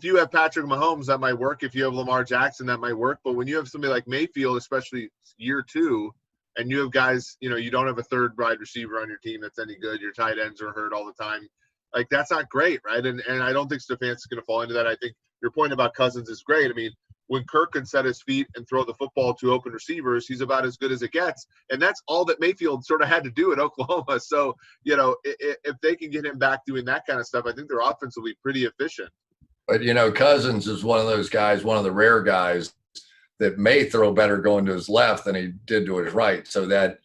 you have Patrick Mahomes, that might work. If you have Lamar Jackson, that might work. But when you have somebody like Mayfield, especially year 2, and you have guys, you don't have a third wide receiver on your team that's any good. Your tight ends are hurt all the time. Like, that's not great, right? And I don't think Stefanski's going to fall into that. I think your point about Cousins is great. I mean, when Kirk can set his feet and throw the football to open receivers, he's about as good as it gets. And that's all that Mayfield sort of had to do at Oklahoma. So, if they can get him back doing that kind of stuff, I think their offense will be pretty efficient. But, Cousins is one of those guys, one of the rare guys that may throw better going to his left than he did to his right. So that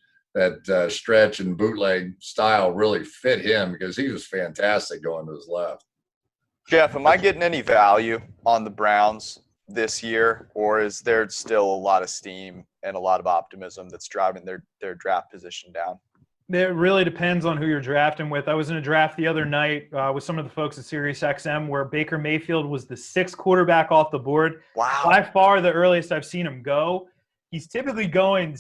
stretch and bootleg style really fit him because he was fantastic going to his left. Jeff, am I getting any value on the Browns this year, or is there still a lot of steam and a lot of optimism that's driving their draft position down? It really depends on who you're drafting with. I was in a draft the other night with some of the folks at SiriusXM where Baker Mayfield was the 6th quarterback off the board. Wow. By far the earliest I've seen him go. He's typically going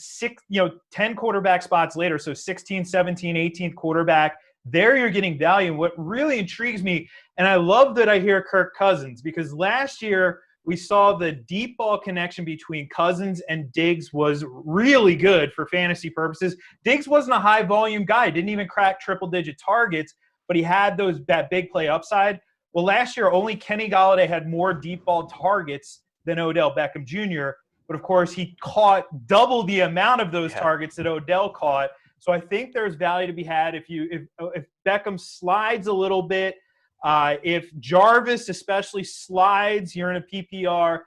10 quarterback spots later, so 16, 17, 18th quarterback. There you're getting value. And what really intrigues me, and I love that I hear Kirk Cousins, because last year we saw the deep ball connection between Cousins and Diggs was really good for fantasy purposes. Diggs wasn't a high volume guy, didn't even crack triple-digit targets, but he had that big play upside. Well, last year only Kenny Golladay had more deep ball targets than Odell Beckham Jr., but of course he caught double the amount of those targets that Odell caught. So I think there's value to be had if Beckham slides a little bit. If Jarvis especially slides, you're in a PPR,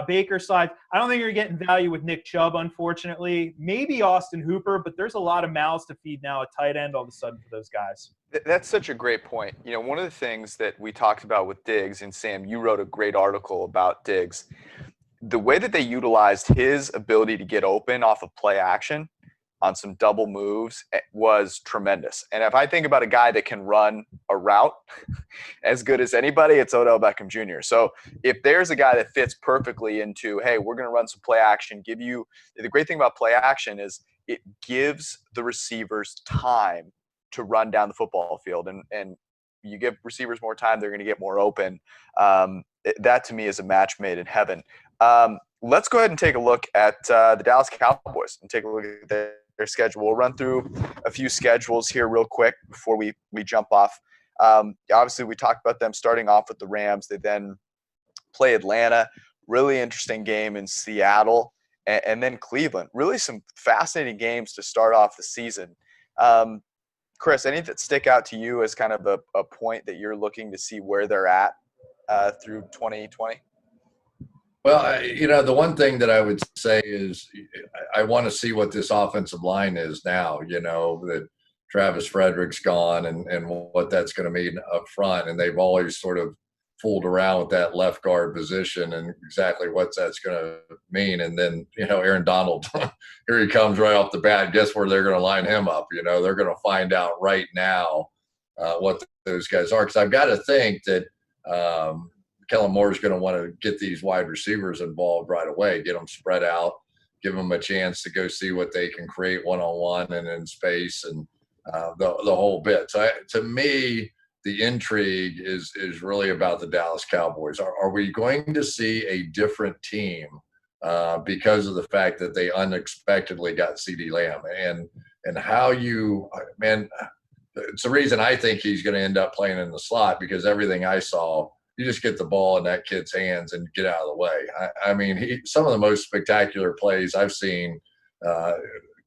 Baker slides. I don't think you're getting value with Nick Chubb, unfortunately. Maybe Austin Hooper, but there's a lot of mouths to feed now at tight end all of a sudden for those guys. That's such a great point. One of the things that we talked about with Diggs, and Sam, you wrote a great article about Diggs, the way that they utilized his ability to get open off of play action, on some double moves was tremendous. And if I think about a guy that can run a route as good as anybody, it's Odell Beckham Jr. So if there's a guy that fits perfectly into, hey, we're going to run some play action, the great thing about play action is it gives the receivers time to run down the football field. And you give receivers more time, they're going to get more open. That to me is a match made in heaven. Let's go ahead and take a look at the Dallas Cowboys and take a look at their schedule. We'll run through a few schedules here real quick before we jump off. Obviously, we talked about them starting off with the Rams. They then play Atlanta. Really interesting game in Seattle. And then Cleveland. Really some fascinating games to start off the season. Chris, any that stick out to you as kind of a point that you're looking to see where they're at through 2020? Well, the one thing that I would say is I want to see what this offensive line is now, that Travis Frederick's gone and what that's going to mean up front. And they've always sort of fooled around with that left guard position and exactly what that's going to mean. And then, Aaron Donald, here he comes right off the bat. Guess where they're going to line him up? They're going to find out right now what those guys are. Because I've got to think that Kellen Moore is going to want to get these wide receivers involved right away, get them spread out, give them a chance to go see what they can create one-on-one and in space and the whole bit. So to me, the intrigue is really about the Dallas Cowboys. Are we going to see a different team because of the fact that they unexpectedly got CeeDee Lamb and how it's the reason I think he's going to end up playing in the slot, because everything I saw, you just get the ball in that kid's hands and get out of the way. Some of the most spectacular plays I've seen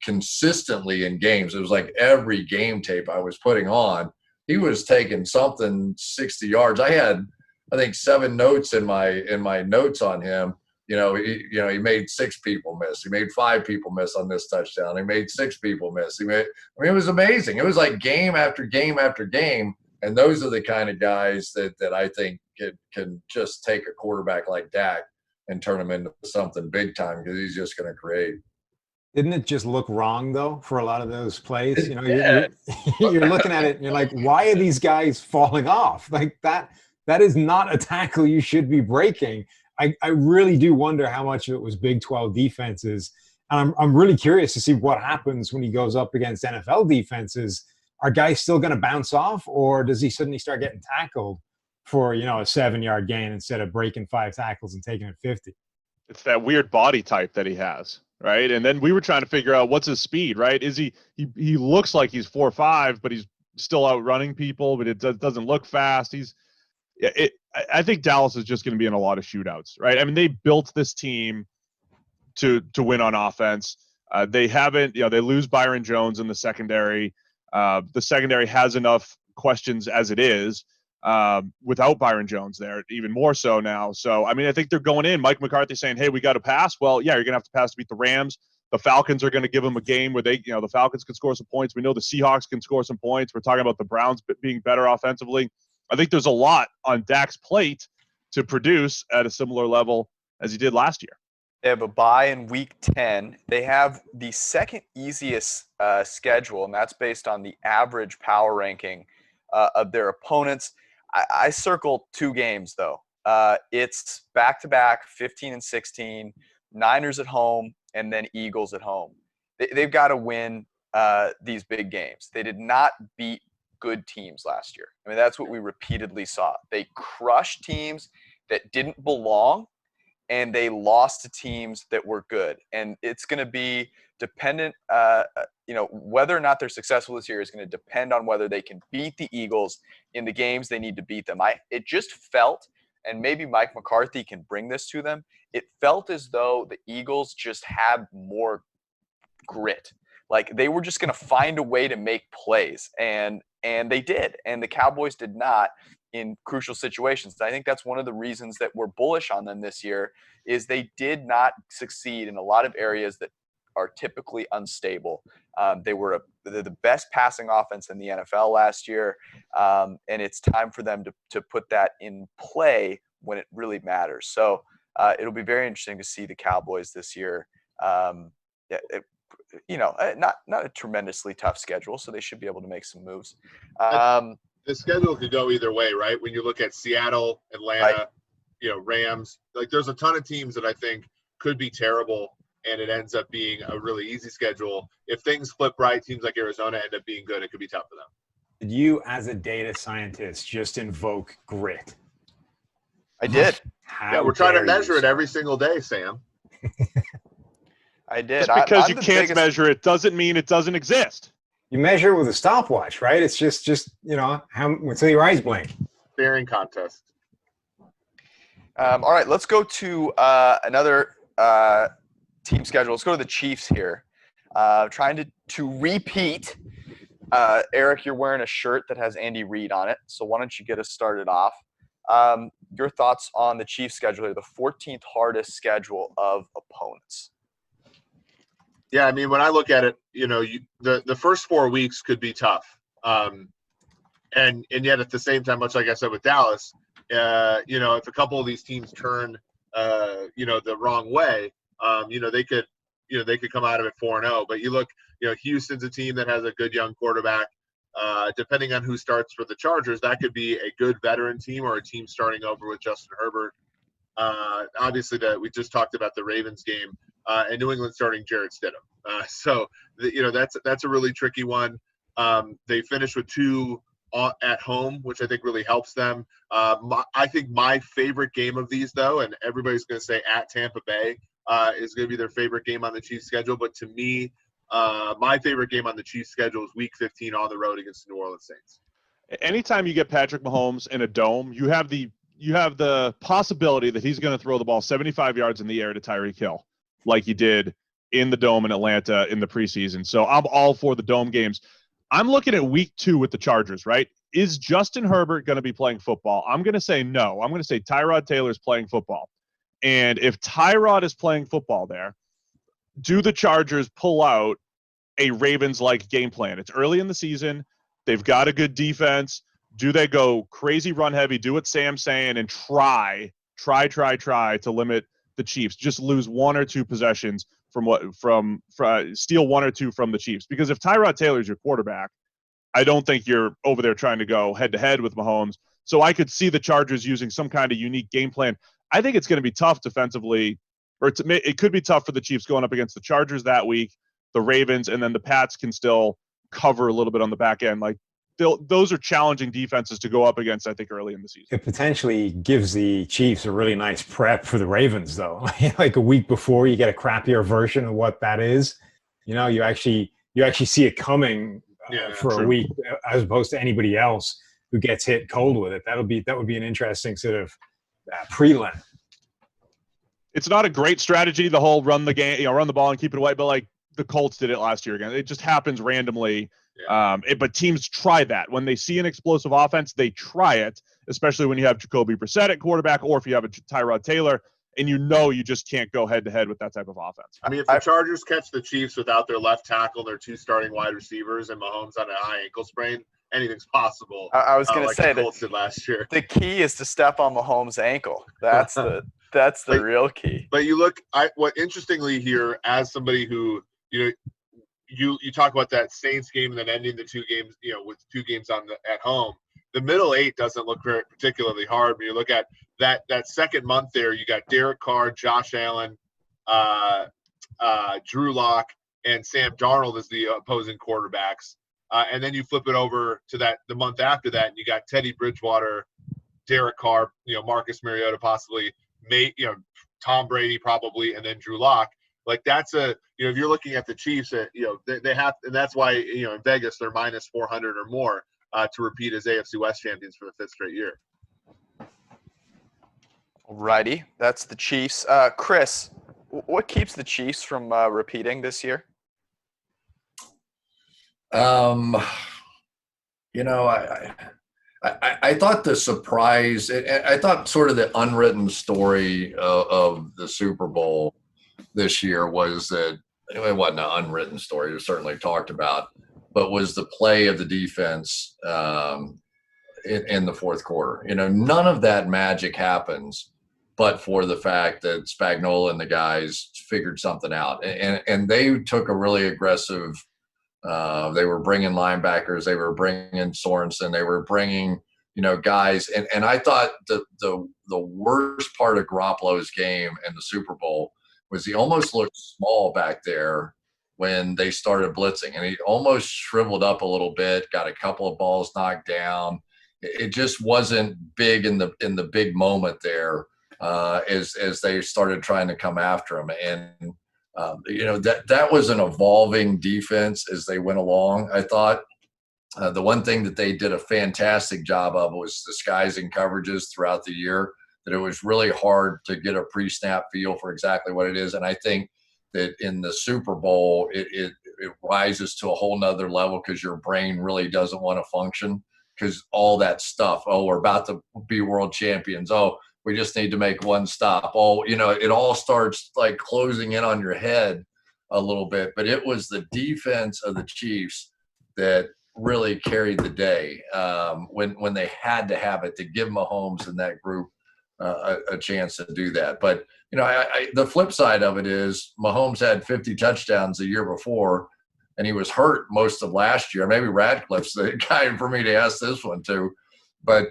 consistently in games. It was like every game tape I was putting on, he was taking something 60 yards. I had, I think, 7 notes in my notes on him. He made 6 people miss. He made 5 people miss on this touchdown. He made 6 people miss. It was amazing. It was like game after game after game. And those are the kind of guys that I think can just take a quarterback like Dak and turn him into something big time, because he's just going to create. Didn't it just look wrong, though, for a lot of those plays? You're looking at it and you're like, why are these guys falling off? Like that is not a tackle you should be breaking. I really do wonder how much of it was Big 12 defenses. And I'm really curious to see what happens when he goes up against NFL defenses. Are guys still going to bounce off, or does he suddenly start getting tackled for, a 7-yard gain instead of breaking 5 tackles and taking it 50? It's that weird body type that he has, right? And then we were trying to figure out what's his speed, right? Is he looks like he's 4.5, but he's still outrunning people, but it doesn't look fast. I think Dallas is just going to be in a lot of shootouts, right? I mean, they built this team to win on offense. They haven't, they lose Byron Jones in the secondary. The secondary has enough questions as it is without Byron Jones there, even more so now. So, I think they're going in. Mike McCarthy saying, hey, we got to pass. Well, yeah, you're going to have to pass to beat the Rams. The Falcons are going to give them a game where the Falcons can score some points. We know the Seahawks can score some points. We're talking about the Browns being better offensively. I think there's a lot on Dak's plate to produce at a similar level as he did last year. They have a bye in week 10. They have the second easiest schedule, and that's based on the average power ranking of their opponents. I circled 2 games, though. It's back-to-back, 15 and 16, Niners at home, and then Eagles at home. They've got to win these big games. They did not beat good teams last year. That's what we repeatedly saw. They crushed teams that didn't belong, and they lost to teams that were good. And it's going to be dependent, whether or not they're successful this year is going to depend on whether they can beat the Eagles in the games they need to beat them. It just felt, and maybe Mike McCarthy can bring this to them, it felt as though the Eagles just had more grit. Like they were just going to find a way to make plays, and they did. And the Cowboys did not in crucial situations. I think that's one of the reasons that we're bullish on them this year is they did not succeed in a lot of areas that are typically unstable. They're the best passing offense in the NFL last year, and it's time for them to put that in play when it really matters. So it'll be very interesting to see the Cowboys this year. not a tremendously tough schedule, so they should be able to make some moves. The schedule could go either way, right? When you look at Seattle, Atlanta, Rams, like there's a ton of teams that I think could be terrible, and it ends up being a really easy schedule. If things flip right, teams like Arizona end up being good. It could be tough for them. Did you, as a data scientist, just invoke grit? I did. We're trying to measure it every single day, Sam. I did. Just because I'm you the can't biggest- measure it doesn't mean it doesn't exist. You measure it with a stopwatch, right? It's just until your eyes blink. Staring contest. All right, let's go to another team schedule. Let's go to the Chiefs here. Trying to repeat. Eric, you're wearing a shirt that has Andy Reid on it, so why don't you get us started off? Your thoughts on the Chiefs schedule here, the 14th hardest schedule of opponents. Yeah, I mean, when I look at it, the first 4 weeks could be tough. And yet at the same time, much like I said with Dallas, if a couple of these teams turn, the wrong way, they could come out of it 4-0. But you look, Houston's a team that has a good young quarterback. Depending on who starts for the Chargers, that could be a good veteran team or a team starting over with Justin Herbert. Obviously, we just talked about the Ravens game, and New England starting Jarrett Stidham. So that's a really tricky one. They finished with 2 at home, which I think really helps them. I think my favorite game of these, though, and everybody's going to say at Tampa Bay is going to be their favorite game on the Chiefs schedule. But to me, my favorite game on the Chiefs schedule is Week 15 on the road against the New Orleans Saints. Anytime you get Patrick Mahomes in a dome, you have the possibility that he's going to throw the ball 75 yards in the air to Tyreek Hill, like he did in the dome in Atlanta in the preseason. So I'm all for the dome games. I'm looking at week 2 with the Chargers, right? Is Justin Herbert going to be playing football? I'm going to say no. I'm going to say Tyrod Taylor's playing football. And if Tyrod is playing football there, do the Chargers pull out a Ravens-like game plan? It's early in the season. They've got a good defense. Do they go crazy run heavy, do what Sam's saying, and try to limit the Chiefs? Just lose 1 or 2 possessions from steal 1 or 2 from the Chiefs. Because if Tyrod Taylor's your quarterback, I don't think you're over there trying to go head-to-head with Mahomes. So I could see the Chargers using some kind of unique game plan. I think it's going to be tough defensively, or it could be tough for the Chiefs going up against the Chargers that week, the Ravens, and then the Pats can still cover a little bit on the back end. Like, those are challenging defenses to go up against, I think, early in the season. It potentially gives the Chiefs a really nice prep for the Ravens, though. Like a week before, you get a crappier version of what that is. You actually see it coming for a week, as opposed to anybody else who gets hit cold with it. That would be an interesting sort of prelim. It's not a great strategy, the whole run the ball and keep it away, but like the Colts did it last year again. It just happens randomly. Yeah. But teams try that. When they see an explosive offense, they try it, especially when you have Jacoby Brissett at quarterback, or if you have a Tyrod Taylor, and you just can't go head-to-head with that type of offense. I mean, if the Chargers catch the Chiefs without their left tackle, their 2 starting wide receivers, and Mahomes on a high ankle sprain, anything's possible. I was going to say the Colts did last year. The key is to step on Mahomes' ankle. That's the real key. But you look, what interestingly here, as somebody who you talk about that Saints game and then ending the 2 games, with 2 games at home. The middle 8 doesn't look very particularly hard. When you look at that second month there, you got Derek Carr, Josh Allen, Drew Lock, and Sam Darnold as the opposing quarterbacks. And then you flip it over to the month after that, and you got Teddy Bridgewater, Derek Carr, Marcus Mariota possibly, Tom Brady probably, and then Drew Lock. Like that's if you're looking at the Chiefs, they have, and that's why in Vegas they're minus 400 or more to repeat as AFC West champions for the 5th straight year. Alrighty, that's the Chiefs. Chris, what keeps the Chiefs from repeating this year? I thought the surprise, I thought sort of the unwritten story of the Super Bowl this year was that it wasn't an unwritten story. It was certainly talked about, but was the play of the defense in the fourth quarter. None of that magic happens but for the fact that Spagnuolo and the guys figured something out. And they took a really aggressive they were bringing linebackers, they were bringing Sorensen, they were bringing, guys. And I thought the worst part of Garoppolo's game in the Super Bowl was he almost looked small back there when they started blitzing, and he almost shriveled up a little bit, got a couple of balls knocked down. It just wasn't big in the big moment there as they started trying to come after him. And that was an evolving defense as they went along. I thought the one thing that they did a fantastic job of was disguising coverages throughout the year, that it was really hard to get a pre-snap feel for exactly what it is. And I think that in the Super Bowl, it rises to a whole nother level because your brain really doesn't want to function because all that stuff, we're about to be world champions. We just need to make one stop. It all starts like closing in on your head a little bit. But it was the defense of the Chiefs that really carried the day when they had to have it to give Mahomes and that group a chance to do that. But, the flip side of it is Mahomes had 50 touchdowns the year before, and he was hurt most of last year. Maybe Radcliffe's the guy for me to ask this one to. But,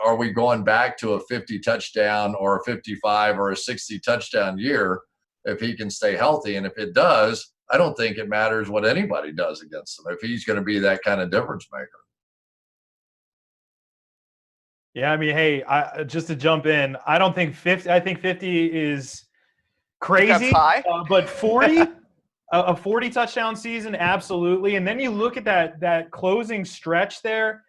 are we going back to a 50 touchdown or a 55 or a 60 touchdown year if he can stay healthy? And if it does, I don't think it matters what anybody does against him if he's going to be that kind of difference maker. Yeah, I mean, hey, just to jump in, I don't think 50. I think 50 is crazy. That's high. But 40, a 40 touchdown season, absolutely. And then you look at that closing stretch there.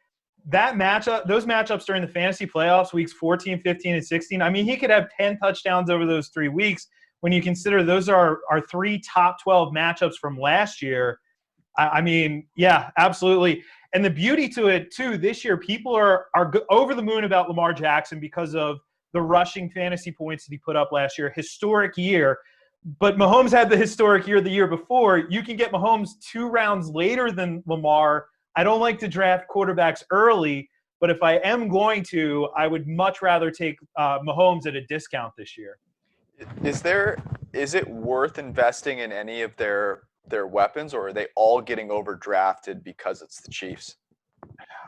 Those matchups during the fantasy playoffs, weeks 14, 15, and 16. I mean, he could have 10 touchdowns over those 3 weeks. When you consider those are our 3 top 12 matchups from last year, I mean, yeah, absolutely. And the beauty to it, too, this year, people are over the moon about Lamar Jackson because of the rushing fantasy points that he put up last year. Historic year. But Mahomes had the historic year the year before. You can get Mahomes 2 rounds later than Lamar. I don't like to draft quarterbacks early, but if I am going to, I would much rather take Mahomes at a discount this year. Is it worth investing in any of their weapons, or are they all getting overdrafted because it's the Chiefs?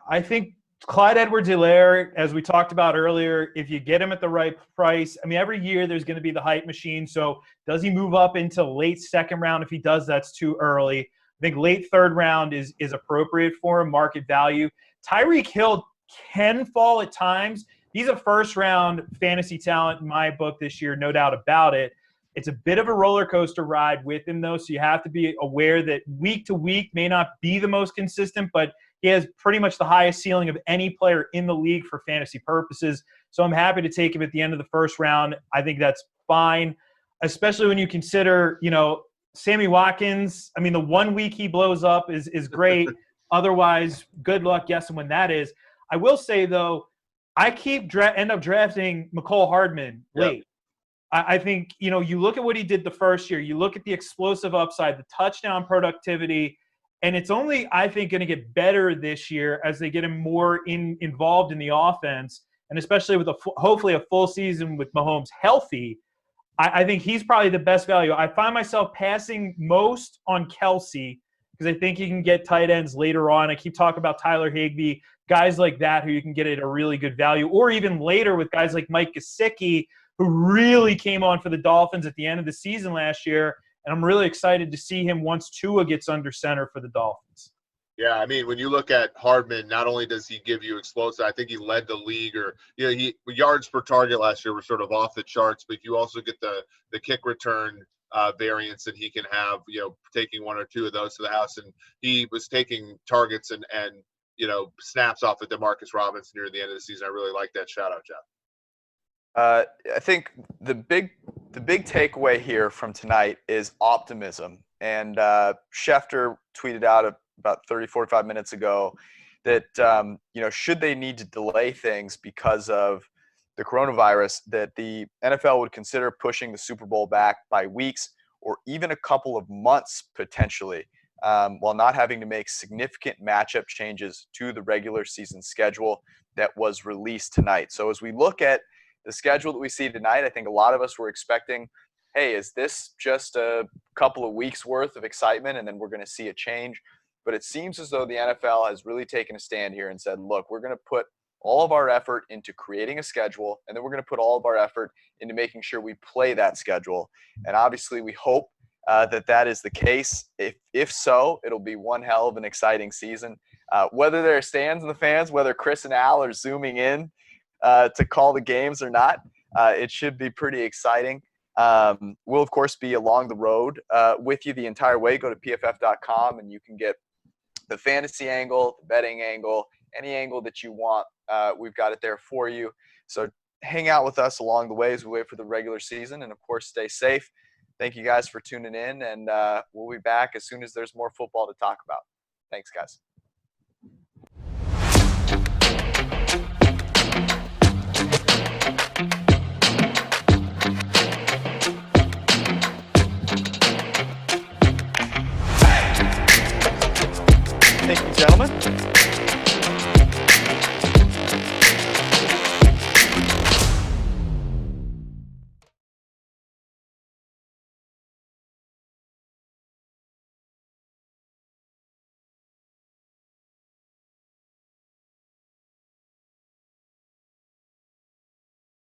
I think Clyde Edwards-Helaire, as we talked about earlier, if you get him at the right price, I mean, every year there's going to be the hype machine. So does he move up into late second round? If he does, that's too early. I think late third round is appropriate for him, market value. Tyreek Hill can fall at times. He's a first-round fantasy talent in my book this year, no doubt about it. It's a bit of a roller coaster ride with him, though, so you have to be aware that week to week may not be the most consistent, but he has pretty much the highest ceiling of any player in the league for fantasy purposes. So I'm happy to take him at the end of the first round. I think that's fine, especially when you consider, Sammy Watkins. I mean, the 1 week he blows up is great. Otherwise, good luck guessing when that is. I will say, though, I end up drafting McCole Hardman late. Yep. I think, you look at what he did the first year. You look at the explosive upside, the touchdown productivity, and it's only, I think, going to get better this year as they get him more involved in the offense, and especially with hopefully a full season with Mahomes healthy. I think he's probably the best value. I find myself passing most on Kelsey because I think you can get tight ends later on. I keep talking about Tyler Higbee, guys like that who you can get at a really good value, or even later with guys like Mike Gesicki, who really came on for the Dolphins at the end of the season last year. And I'm really excited to see him once Tua gets under center for the Dolphins. Yeah, I mean, when you look at Hardman, not only does he give you explosive, I think he led the league, or yards per target last year were sort of off the charts, but you also get the kick return variance that he can have, taking 1 or 2 of those to the house. And he was taking targets and snaps off of DeMarcus Robinson near the end of the season. I really like that shout out, Jeff. I think the big takeaway here from tonight is optimism. And Schefter tweeted out about 45 minutes ago that, should they need to delay things because of the coronavirus, that the NFL would consider pushing the Super Bowl back by weeks or even a couple of months potentially, while not having to make significant matchup changes to the regular season schedule that was released tonight. So as we look at the schedule that we see tonight, I think a lot of us were expecting, hey, is this just a couple of weeks worth of excitement and then we're going to see a change? But it seems as though the NFL has really taken a stand here and said, look, we're going to put all of our effort into creating a schedule, and then we're going to put all of our effort into making sure we play that schedule. And obviously we hope that is the case. If so, it'll be one hell of an exciting season. Whether there are stands in the fans, whether Chris and Al are zooming in to call the games or not, it should be pretty exciting. We'll, of course, be along the road with you the entire way. Go to pff.com and you can get the fantasy angle, the betting angle, any angle that you want. We've got it there for you. So hang out with us along the way as we wait for the regular season. And, of course, stay safe. Thank you guys for tuning in, and we'll be back as soon as there's more football to talk about. Thanks, guys. Thank you, gentlemen.